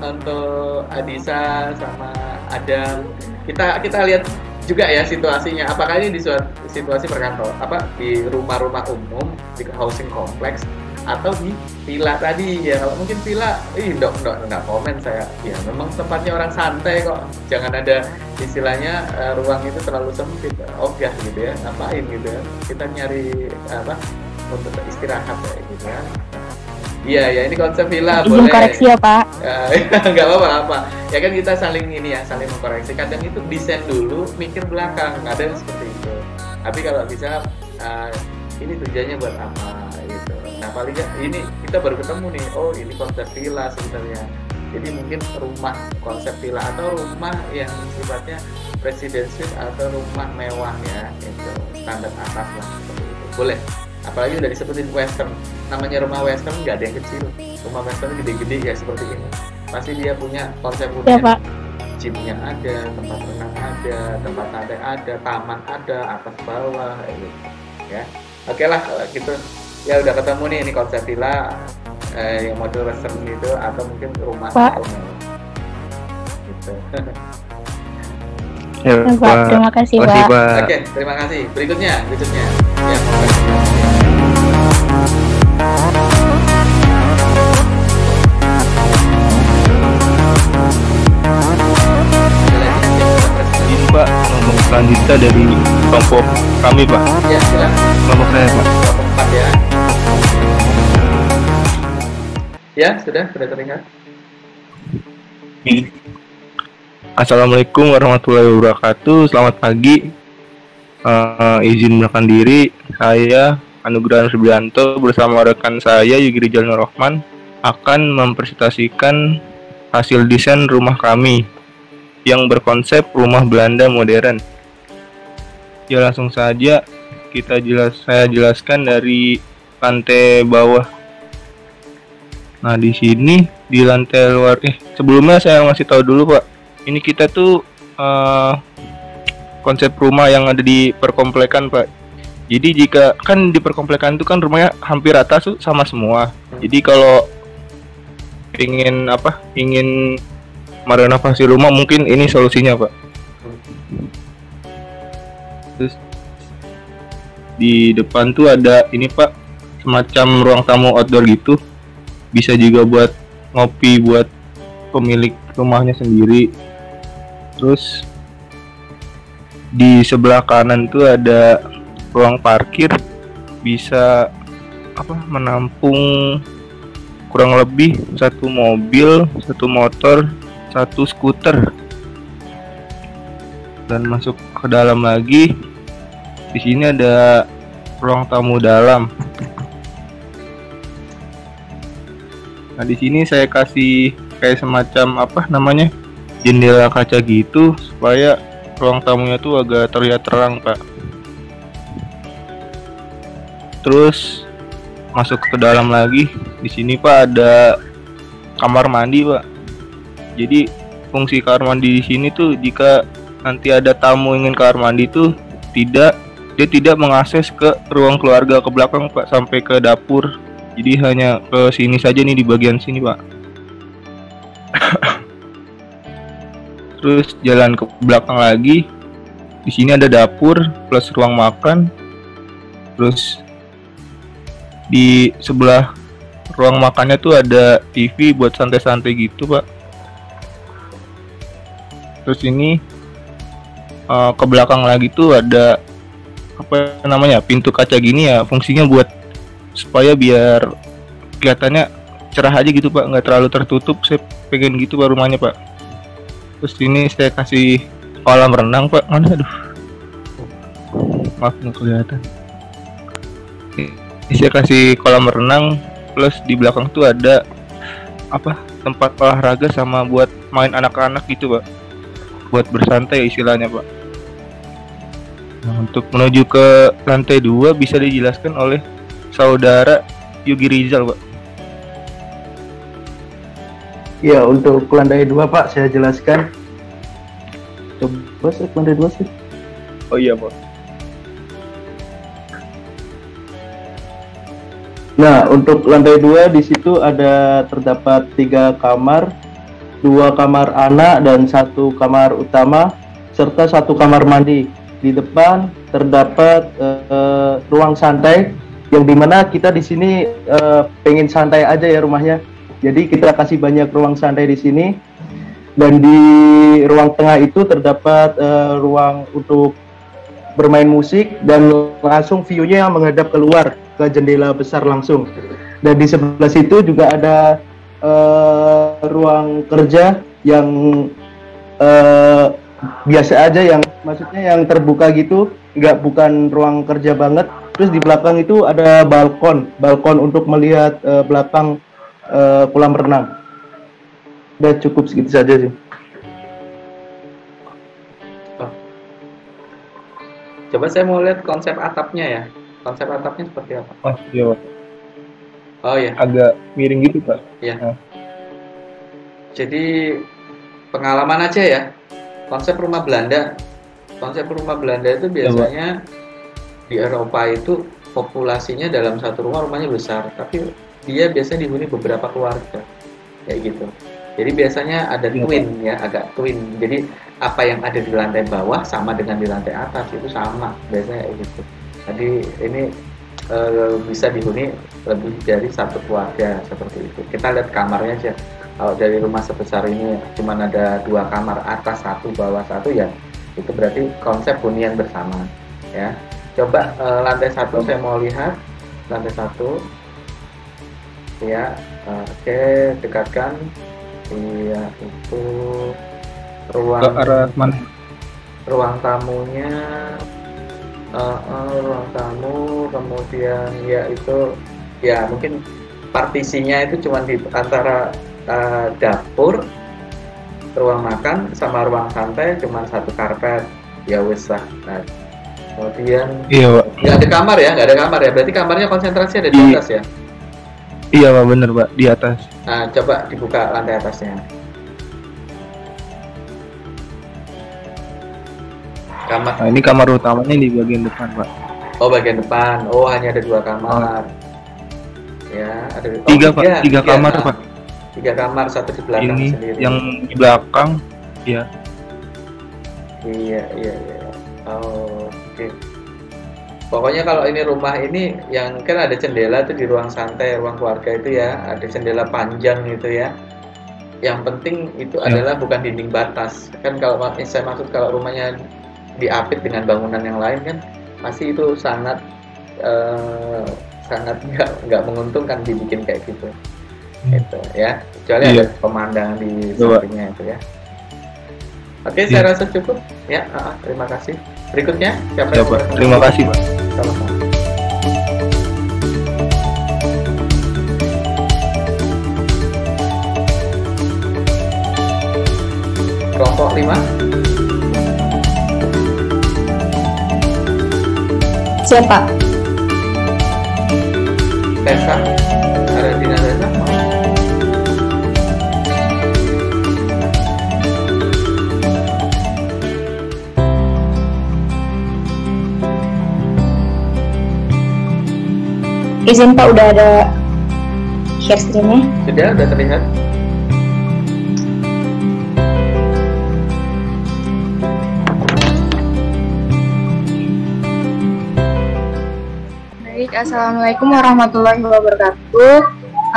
untuk Adisa sama Adam, kita lihat juga ya situasinya. Apakah ini di situasi perkantor, di rumah-rumah umum, di housing kompleks, atau di villa tadi ya. Kalau mungkin villa, enggak komen saya. Ya memang tempatnya orang santai kok. Jangan ada istilahnya ruang itu terlalu sempit. Ogah gitu ya. Ngapain gitu ya. Kita nyari untuk istirahat ya gitu ya. Iya ini konsep villa Izin boleh. koreksi ya Pak. Nggak apa-apa. Ya kan kita saling mengkoreksi. Kadang itu desain dulu, mikir belakang. Ada yang seperti itu. Tapi kalau bisa ini tujuannya buat apa gitu. Nah paling nggak ini kita baru ketemu nih. Oh ini konsep villa sebenarnya. Jadi mungkin rumah konsep villa atau rumah yang sifatnya residential atau rumah mewah ya, itu standar atas lah seperti itu. Boleh. Apalagi udah disebutin western, namanya rumah western nggak ada yang kecil, rumah western gede-gede ya seperti ini. Pasti dia punya konsep Ya Pak. gymnya ada, tempat renang ada, tempat santai ada, taman ada, atas bawah gitu ya. Oke lah kalau gitu ya udah ketemu nih ini konsep villa yang model western itu, atau mungkin rumah Pak. gitu. Ya, Ya, Pak. Terima kasih Pak. Oke, terima kasih. Berikutnya ya. Ini Pak, kelompok selanjutnya dari kelompok kami Pak. Ya, silakan. Kelompok saya Pak. Kelompok 4 ya. Ya, sudah terlihat. Assalamualaikum warahmatullahi wabarakatuh. Selamat pagi. Izin mengenalkan diri. Saya Anugrah Subianto bersama rekan saya Yugi Rizal Nur Rahman akan mempresentasikan hasil desain rumah kami yang berkonsep rumah Belanda modern. Ya langsung saja saya jelaskan dari lantai bawah. Nah di sini di lantai luar. Sebelumnya saya ngasih tahu dulu Pak. Ini kita tuh konsep rumah yang ada di perkomplekan Pak. Jadi jika kan di perkomplekan itu kan rumahnya hampir rata tuh sama semua. Jadi kalau ingin merenovasi rumah mungkin ini solusinya Pak. Terus di depan tuh ada ini Pak, semacam ruang tamu outdoor gitu. Bisa juga buat ngopi buat pemilik rumahnya sendiri. Terus di sebelah kanan tuh ada ruang parkir, bisa menampung kurang lebih 1 mobil, 1 motor, 1 skuter. Dan masuk ke dalam lagi, di sini ada ruang tamu dalam. Nah di sini saya kasih kayak semacam jendela kaca gitu supaya ruang tamunya tuh agak terlihat terang Pak. Terus masuk ke dalam lagi, di sini Pak ada kamar mandi Pak. Jadi fungsi kamar mandi di sini tuh jika nanti ada tamu ingin kamar mandi tuh dia tidak mengakses ke ruang keluarga ke belakang Pak sampai ke dapur. Jadi hanya ke sini saja nih di bagian sini Pak. Terus jalan ke belakang lagi, di sini ada dapur plus ruang makan. Terus di sebelah ruang makannya tuh ada TV buat santai-santai gitu Pak. Terus ini ke belakang lagi tuh ada pintu kaca gini ya, fungsinya buat supaya biar kelihatannya cerah aja gitu Pak, nggak terlalu tertutup. Saya pengen gitu Pak rumahnya Pak. Terus ini saya kasih kolam renang Pak. Mana aduh, maaf nggak kelihatan. Ini saya kasih kolam renang plus di belakang tuh ada tempat olahraga sama buat main anak-anak gitu Pak, buat bersantai istilahnya Pak. Nah, untuk menuju ke lantai 2 bisa dijelaskan oleh saudara Yugi Rizal Pak. Ya, untuk lantai 2 Pak saya jelaskan. Coba lantai 2 sih. Oh iya Pak. Nah, untuk lantai 2 di situ terdapat 3 kamar, 2 kamar anak dan 1 kamar utama serta 1 kamar mandi. Di depan terdapat ruang santai yang dimana kita di sini pengen santai aja ya rumahnya. Jadi kita kasih banyak ruang santai di sini. Dan di ruang tengah itu terdapat ruang untuk bermain musik dan langsung view-nya menghadap keluar ke jendela besar langsung. Dan di sebelah situ juga ada ruang kerja yang biasa aja, yang maksudnya yang terbuka gitu, bukan ruang kerja banget. Terus di belakang itu ada balkon untuk melihat belakang kolam renang. Udah cukup segitu saja sih. Coba saya mau lihat konsep atapnya ya. Konsep atapnya seperti apa? Oh iya Pak. Oh ya. Agak miring gitu Pak. Iya. Jadi pengalaman aja ya. Konsep rumah Belanda itu biasanya di Eropa itu populasinya dalam satu rumahnya besar, tapi dia biasanya dihuni beberapa keluarga kayak gitu. Jadi biasanya ada twin ya, agak twin. Jadi apa yang ada di lantai bawah sama dengan di lantai atas itu sama biasanya kayak gitu. Jadi ini bisa dihuni lebih dari satu keluarga seperti itu. Kita lihat kamarnya aja. Kalau dari rumah sebesar ini cuma ada 2 kamar, atas 1, bawah 1 ya, itu berarti konsep hunian bersama ya. Coba lantai 1 saya mau lihat lantai 1 ya. Oke, dekatkan. Iya, itu ke arah mana? Ruang tamunya, ruang tamu, kemudian ya itu ya mungkin partisinya itu cuma di antara dapur, ruang makan sama ruang santai cuma satu karpet, ya wes lah. Nah, kemudian nggak ada kamar ya, berarti kamarnya konsentrasi ada di atas ya? Iya Pak, bener Pak, di atas. Nah, coba dibuka lantai atasnya. Kamar. Nah, ini kamar utamanya di bagian depan Pak. Oh, bagian depan. Oh, hanya ada 2 kamar. Ya, ada tiga kamar Pak. 3 kamar, satu di belakang ini sendiri. Yang di belakang, ya. Iya. Oh, oke. Pokoknya kalau ini rumah ini yang kan ada jendela tuh di ruang santai, ruang keluarga itu ya, ada jendela panjang gitu ya. Yang penting itu adalah bukan dinding batas. Kan kalau saya maksud kalau rumahnya diapit dengan bangunan yang lain kan pasti itu sangat nggak menguntungkan dibikin kayak gitu. Gitu ya. Kecuali ada pemandangan di sampingnya itu ya. Oke, saya rasa cukup ya. Terima kasih. Berikutnya siapa yang Pak? Terima kasih Pak. Sama-sama. Kelompok 5. Siapa? Tessa, Aradina Tessa. Izin Pak, udah ada share screen-nya? Sudah terlihat. Baik, Assalamualaikum warahmatullahi wabarakatuh.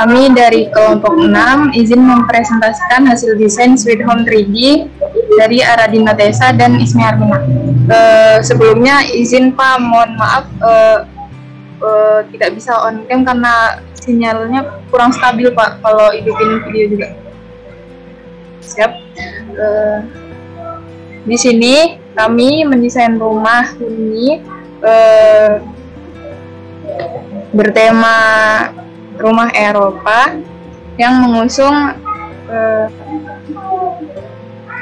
Kami dari kelompok 6 izin mempresentasikan hasil desain Sweet Home 3D dari Aradina Tessa dan Ismi Armina. Sebelumnya izin Pak, mohon maaf tidak bisa on cam karena sinyalnya kurang stabil Pak kalau bikin video juga. Siap. Di sini kami mendesain rumah ini bertema rumah Eropa yang mengusung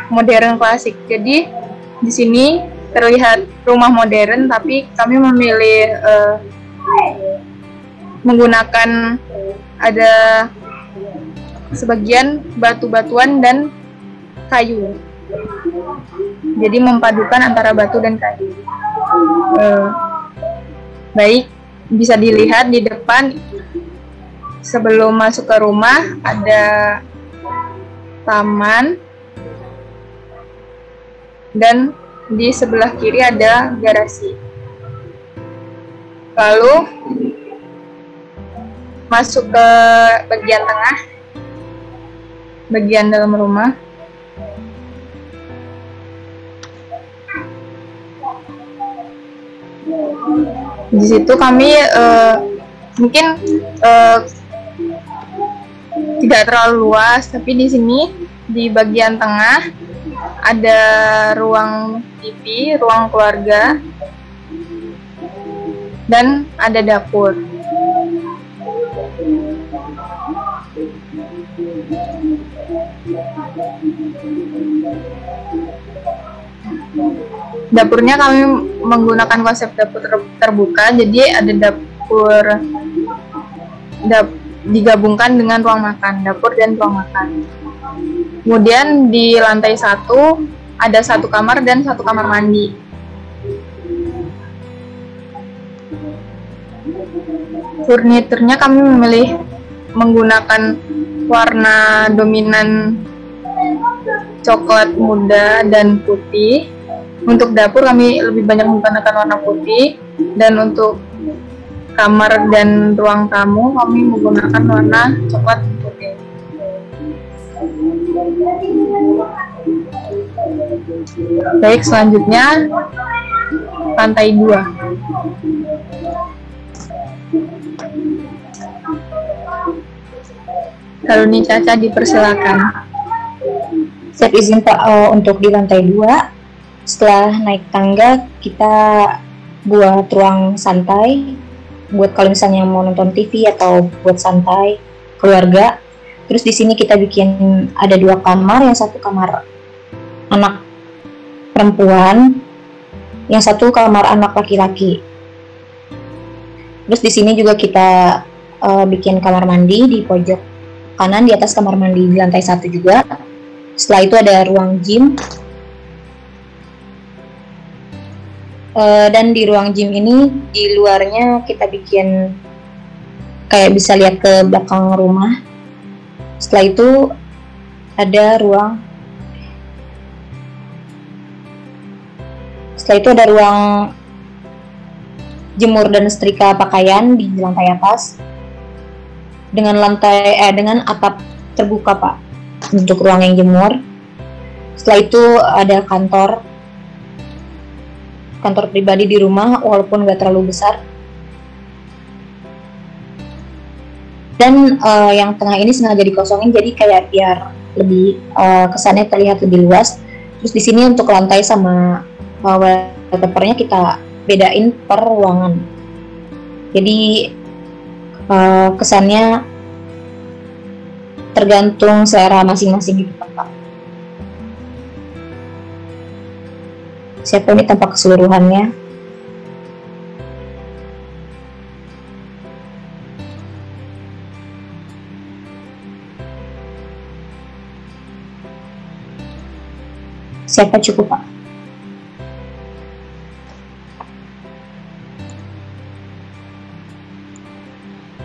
modern klasik. Jadi di sini terlihat rumah modern, tapi kami memilih menggunakan ada sebagian batu-batuan dan kayu. Jadi mempadukan antara batu dan kayu. Baik, bisa dilihat di depan sebelum masuk ke rumah ada taman dan di sebelah kiri ada garasi. Lalu masuk ke bagian tengah, bagian dalam rumah. Di situ kami mungkin tidak terlalu luas, tapi di sini di bagian tengah ada ruang TV, ruang keluarga, dan ada dapur. Dapurnya kami menggunakan konsep dapur terbuka, jadi ada dapur digabungkan dengan ruang makan, dapur dan ruang makan. Kemudian di lantai 1 ada 1 kamar dan 1 kamar mandi. Furniturnya kami memilih menggunakan warna dominan coklat muda dan putih. Untuk dapur kami lebih banyak menggunakan warna putih, dan untuk kamar dan ruang tamu kami menggunakan warna coklat putih. Baik, selanjutnya lantai 2. Karuni Caca dipersilakan. Saya izin Pak, untuk di lantai 2 setelah naik tangga kita buat ruang santai buat kalau misalnya mau nonton TV atau buat santai keluarga. Terus di sini kita bikin ada 2 kamar, yang satu kamar anak perempuan, yang satu kamar anak laki-laki. Terus di sini juga kita bikin kamar mandi di pojok kanan di atas kamar mandi di lantai 1 juga. Setelah itu ada ruang gym. Dan di ruang gym ini di luarnya kita bikin kayak bisa lihat ke belakang rumah. Setelah itu ada ruang jemur dan setrika pakaian di lantai atas dengan atap terbuka Pak untuk ruang yang jemur. Setelah itu ada kantor pribadi di rumah walaupun nggak terlalu besar. Dan yang tengah ini sengaja dikosongin jadi kayak biar lebih kesannya terlihat lebih luas. Terus di sini untuk lantai sama wallpapernya kita bedain per ruangan. Jadi kesannya tergantung selera masing-masing gitu Pak. Siapa ini tampak keseluruhannya? Siapa cukup Pak?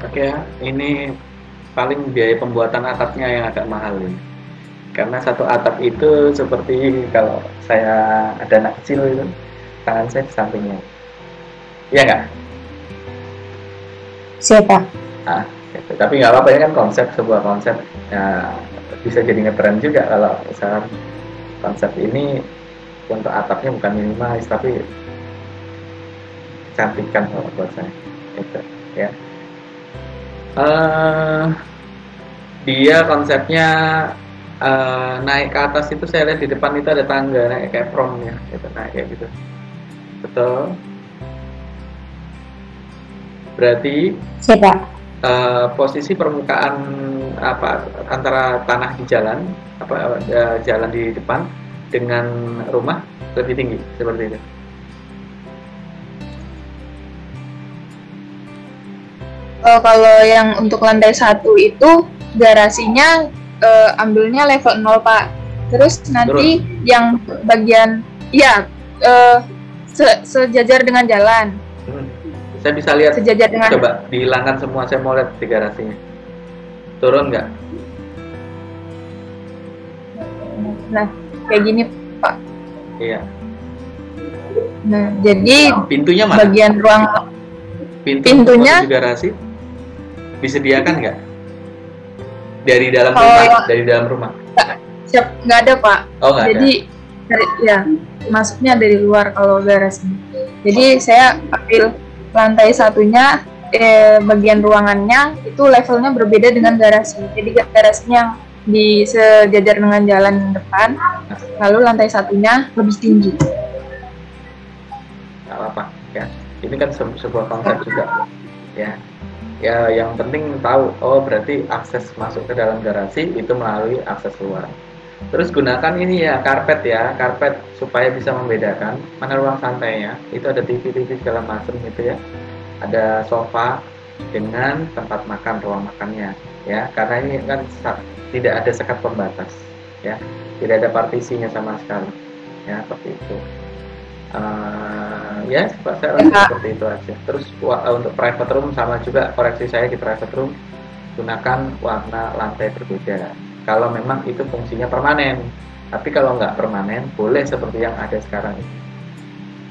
Oke, ini paling biaya pembuatan atapnya yang agak mahal ini. Karena satu atap itu seperti kalau saya ada anak kecil itu, tangan saya di sampingnya. Iya nggak? Siapa? Gitu. Tapi nggak apa-apa ya kan, sebuah konsep ya, bisa jadi ngetren juga kalau misalnya konsep ini untuk atapnya bukan minimalis tapi cantikan kalau buat saya. Gitu, ya. Dia konsepnya naik ke atas itu saya lihat di depan itu ada tangga naik kayak promnya gitu, naik kayak gitu. Betul. Berarti siapa? Posisi permukaan antara tanah di jalan jalan di depan dengan rumah lebih tinggi seperti itu. Kalau yang untuk lantai 1 itu garasinya ambilnya level 0 Pak. Terus nanti yang bagian sejajar dengan jalan. Saya bisa lihat. Sejajar dengan. Coba dihilangkan semua, saya mau lihat di garasinya. Turun nggak? Nah, kayak gini Pak. Iya. Nah, jadi pintunya mana? Bagian ruang pintunya di garasi disediakan nggak? Dari dalam rumah? Dari dalam rumah? Nggak ada Pak. Oh, nggak ada. Jadi masuknya dari luar kalau garasi. Jadi saya ambil lantai 1-nya, bagian ruangannya itu levelnya berbeda dengan garasi. Jadi garasinya yang di sejajar dengan jalan depan, lalu lantai 1-nya lebih tinggi. Nggak apa-apa ya. Ini kan sebuah konsep juga ya. Ya yang penting tahu, oh berarti akses masuk ke dalam garasi itu melalui akses luar. Terus gunakan ini ya, karpet supaya bisa membedakan mana ruang santainya. Itu ada TV segala macam gitu ya. Ada sofa dengan tempat makan, ruang makannya ya. Karena ini kan tidak ada sekat pembatas ya. Tidak ada partisinya sama sekali ya, seperti itu. Ya saya rasa seperti itu aja. Terus untuk private room sama juga, koreksi saya di private room gunakan warna lantai berbeda kalau memang itu fungsinya permanen. Tapi kalau nggak permanen boleh seperti yang ada sekarang ini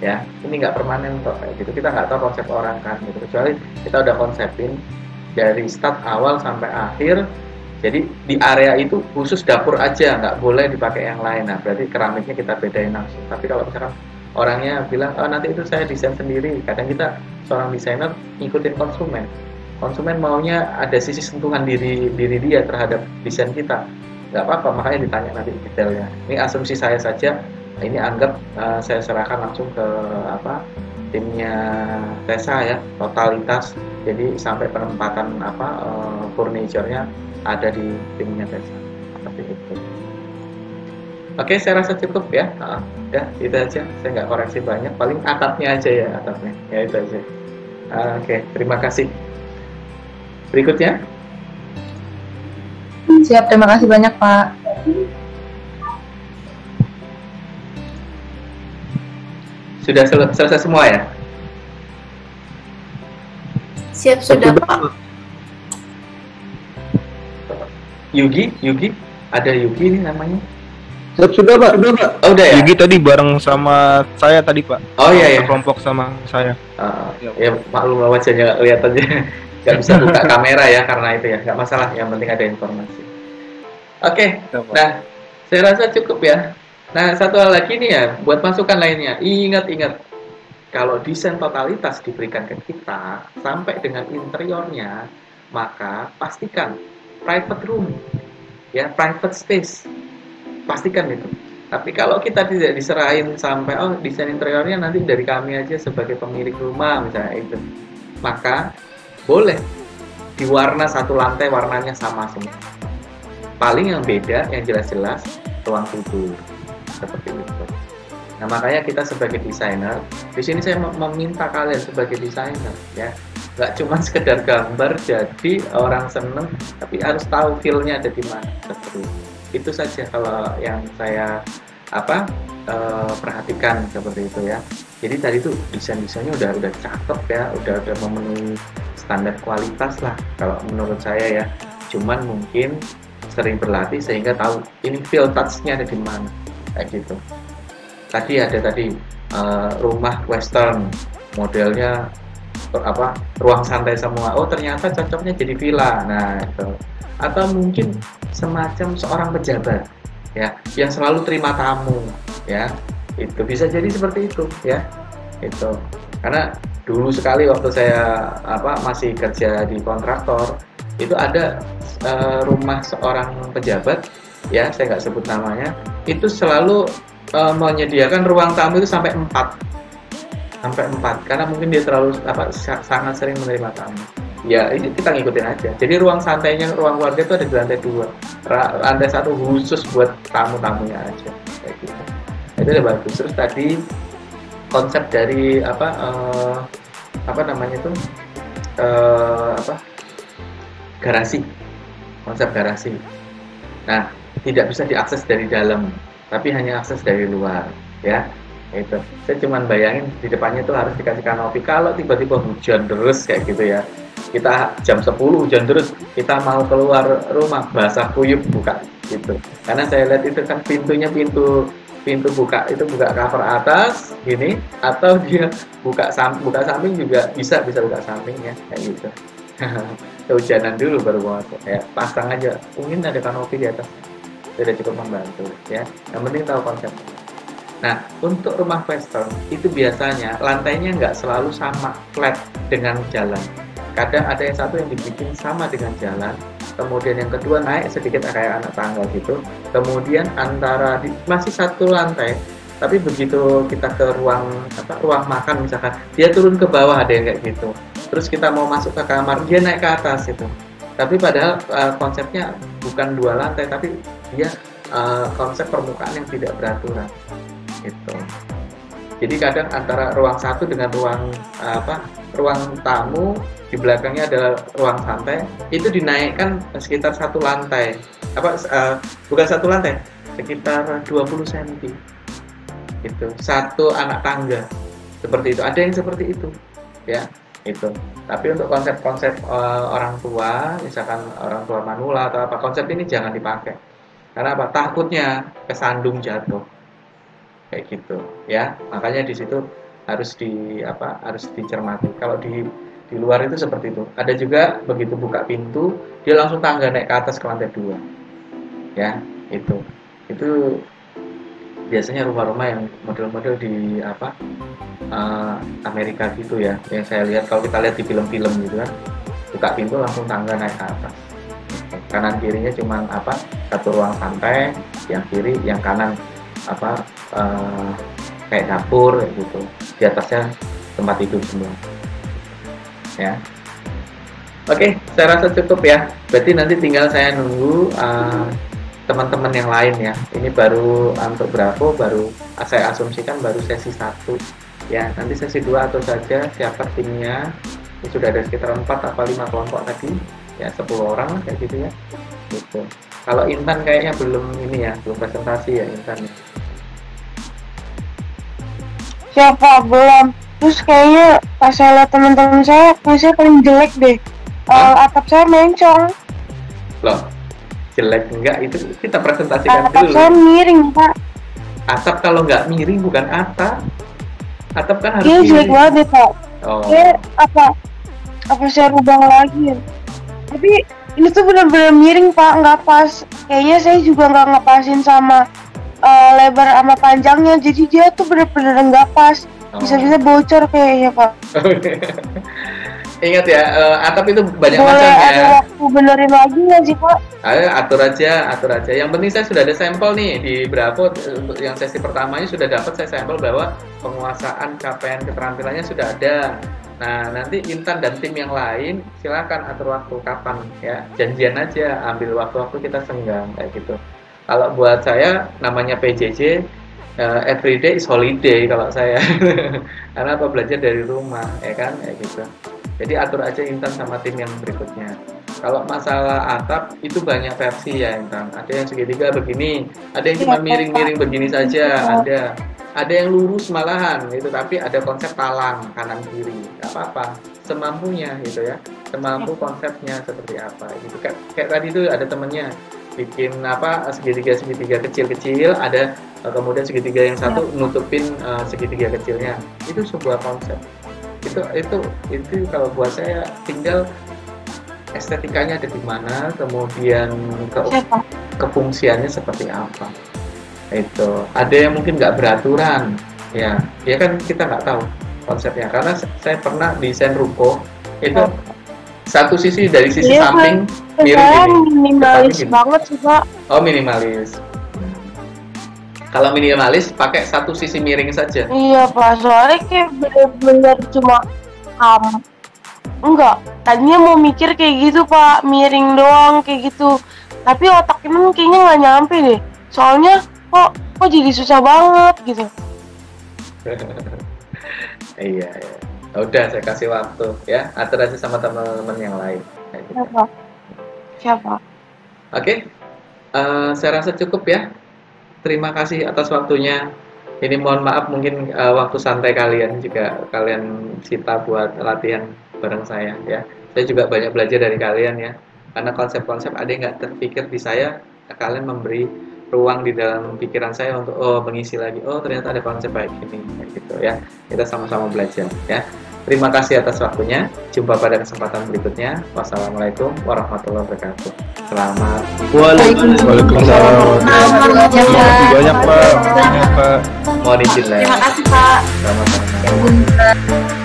ya. Ini nggak permanen kok kayak gitu, kita nggak tahu konsep orang kan gitu, kecuali kita udah konsepin dari start awal sampai akhir. Jadi di area itu khusus dapur aja, nggak boleh dipakai yang lain. Nah berarti keramiknya kita bedain langsung. Tapi kalau misalkan orangnya bilang, oh nanti itu saya desain sendiri, kadang kita seorang desainer ngikutin konsumen maunya ada sisi sentuhan diri dia terhadap desain kita. nggak apa-apa, makanya ditanya nanti detailnya. Ini asumsi saya saja. Ini anggap saya serahkan langsung ke timnya Tesa ya, totalitas. Jadi sampai penempatan furniture-nya ada di timnya Tesa. Seperti itu. Oke, saya rasa cukup ya. Ya, itu aja. Saya nggak koreksi banyak. Paling atapnya aja ya, atapnya. Ya itu aja. Oke, terima kasih. Berikutnya. Siap, terima kasih banyak Pak. Sudah selesai semua ya? Siap, sudah Pak. Yugi, ada Yugi ini namanya. Sudah Pak. Oh, udah ya? Yugi tadi bareng sama saya tadi Pak. Oh iya ya. Kelompok sama saya. Ya maklum lah wajahnya lihat aja. Nggak bisa buka kamera ya karena itu ya. Nggak masalah, yang penting ada informasi. Oke. Nah, saya rasa cukup ya. Nah, satu hal lagi nih ya, buat masukan lainnya. Ingat, kalau desain totalitas diberikan ke kita sampai dengan interiornya, maka pastikan private room, ya, private space, pastikan itu. Tapi kalau kita tidak diserahin sampai desain interiornya nanti dari kami aja sebagai pemilik rumah misalnya itu, maka boleh di warna satu lantai warnanya sama semua. Paling yang beda, yang jelas-jelas ruang tidur. Seperti itu. Nah, makanya kita sebagai desainer, di sini saya meminta kalian sebagai desainer ya, nggak cuma sekedar gambar jadi orang seneng, tapi harus tahu feel-nya ada di mana. Seperti itu saja kalau yang saya perhatikan seperti itu ya. Jadi tadi tuh desainnya udah cakep ya, udah memenuhi standar kualitas lah kalau menurut saya ya. Cuman mungkin sering berlatih sehingga tahu ini feel touch-nya ada di mana. Kayak gitu. Tadi ada rumah western modelnya ruang santai semua. Oh, ternyata cocoknya jadi villa. Nah, itu. Atau mungkin semacam seorang pejabat ya yang selalu terima tamu ya. Itu bisa jadi seperti itu ya. Itu. Karena dulu sekali waktu saya masih kerja di kontraktor, itu ada rumah seorang pejabat ya, saya nggak sebut namanya, itu selalu menyediakan ruang tamu itu sampai 4 karena mungkin dia terlalu sangat sering menerima tamu ya. Ini kita ngikutin aja. Jadi ruang santainya ruang keluarga itu ada di lantai 2, lantai 1 khusus buat tamu-tamunya aja kayak gitu. Itu udah bagus. Terus tadi konsep dari garasi, konsep garasi. Nah, tidak bisa diakses dari dalam, tapi hanya akses dari luar, ya. Itu. Saya cuma bayangin di depannya itu harus dikasih kanopi. Kalau tiba-tiba hujan terus kayak gitu ya, kita jam 10 hujan terus, kita mau keluar rumah basah kuyup buka gitu. Karena saya lihat itu kan pintunya pintu buka itu buka cover atas gini, atau dia buka samping juga bisa buka sampingnya kayak gitu. Kehujanan dulu baru masuk, ya pasang aja, mungkin ada kanopi di atas. Sudah cukup membantu ya. Yang penting tahu konsep. Nah, untuk rumah western itu biasanya lantainya nggak selalu sama flat dengan jalan. Kadang ada yang satu yang dibikin sama dengan jalan, kemudian yang kedua naik sedikit kayak anak tangga gitu. Kemudian masih satu lantai, tapi begitu kita ke ruang makan misalkan, dia turun ke bawah, ada yang kayak gitu. Terus kita mau masuk ke kamar, dia naik ke atas gitu. Tapi padahal konsepnya bukan 2 lantai, tapi dia konsep permukaan yang tidak beraturan gitu. Jadi kadang antara ruang satu dengan ruang tamu, di belakangnya adalah ruang santai, itu dinaikkan sekitar 1 lantai, bukan 1 lantai, sekitar 20 cm gitu, 1 anak tangga seperti itu. Ada yang seperti itu ya itu. Tapi untuk konsep-konsep orang tua, misalkan orang tua manula atau apa, konsep ini jangan dipakai. Karena apa? Takutnya kesandung jatuh kayak gitu ya. Makanya di situ harus dicermati. Kalau di luar itu seperti itu. Ada juga begitu buka pintu, dia langsung tangga naik ke atas ke lantai 2 ya. Itu biasanya rumah-rumah yang model-model di Amerika gitu ya, yang saya lihat. Kalau kita lihat di film-film gitu kan, buka pintu langsung tangga naik ke atas, kanan kirinya cuman satu ruang santai, yang kiri, yang kanan apa kayak dapur kayak gitu. Di atasnya tempat tidur semua. Ya. Oke, saya rasa cukup ya. Berarti nanti tinggal saya nunggu teman-teman yang lain ya. Ini baru untuk Bravo, baru saya asumsikan baru sesi 1 ya. Nanti sesi 2 atau saja siapa timnya. Ini sudah ada sekitar 4 atau 5 kelompok tadi ya, 10 orang kayak gitu ya. Gitu. Kalau Intan kayaknya belum ini ya, belum presentasi ya Intan. Siapa belum? Terus kayaknya pas saya lihat teman-teman saya paling jelek deh. Atap saya mencong. Loh, jelek enggak, itu kita presentasikan atap dulu. Saya miring, Pak. Atap kalau nggak miring bukan atap. Atap kan harus Iya, miring. jelek banget deh, Pak. Oh. Apa saya rubah lagi ya? Tapi ini tuh benar-benar miring, Pak, nggak pas. Kayaknya saya juga nggak ngepasin sama lebar sama panjangnya, jadi dia tuh benar-benar nggak pas. Bisa-bisa bocor kayaknya, Pak. Ingat ya, atap itu banyak Boleh macam ya. ada waktu benerin lagi nggak sih, Pak? Ayo atur aja. Yang penting saya sudah ada sampel nih di Bravo untuk yang sesi pertamanya sudah dapat saya sampel bahwa penguasaan capaian keterampilannya sudah ada. Nah, nanti Intan dan tim yang lain silakan atur waktu kapan ya. Janjian aja, ambil waktu-waktu kita senggang kayak gitu. Kalau buat saya namanya PJJ everyday is holiday kalau saya. Karena apa, belajar dari rumah ya kan kayak gitu. Jadi atur aja Intan sama tim yang berikutnya. Kalau masalah atap itu banyak versi ya Intan. Ada yang segitiga begini, ada yang cuma miring-miring begini saja, ada yang lurus malahan gitu, tapi ada konsep talang kanan kiri. Gak apa-apa, semampunya gitu ya. Semampu konsepnya seperti apa gitu. Kayak tadi itu ada temennya bikin apa segitiga kecil-kecil, ada kemudian segitiga yang satu nutupin segitiga kecilnya. Itu sebuah konsep. Itu kalau buat saya tinggal estetikanya ada di mana, kemudian kefungsiannya seperti apa. Itu ada yang mungkin nggak beraturan ya kan kita nggak tahu konsepnya, karena saya pernah desain ruko itu satu sisi dari sisi samping miring minimalis banget sih, Pak. Oh, minimalis. Kalau minimalis pakai satu sisi miring saja. Iya, Pak, soalnya kayak bener-bener cuma enggak, tadinya mau mikir kayak gitu, Pak, miring doang kayak gitu. Tapi otak Iman kayaknya nggak nyampe deh. Soalnya kok jadi susah banget gitu. Iya. Udah saya kasih waktu ya, atur aja sama teman-teman yang lain. Siapa? Oke. Saya rasa cukup ya. Terima kasih atas waktunya. Ini mohon maaf mungkin waktu santai kalian juga kalian sita buat latihan bareng saya ya. Saya juga banyak belajar dari kalian ya. Karena konsep-konsep ada yang nggak terpikir di saya, kalian memberi ruang di dalam pikiran saya untuk mengisi lagi. Oh, ternyata ada konsep kayak gini kayak gitu ya. Kita sama-sama belajar ya. Terima kasih atas waktunya. Jumpa pada kesempatan berikutnya. Wassalamualaikum warahmatullahi wabarakatuh. Selamat. Waalaikumsalam. Terima kasih banyak Pak. Mohon izin lah. Terima kasih Pak. Sama-sama.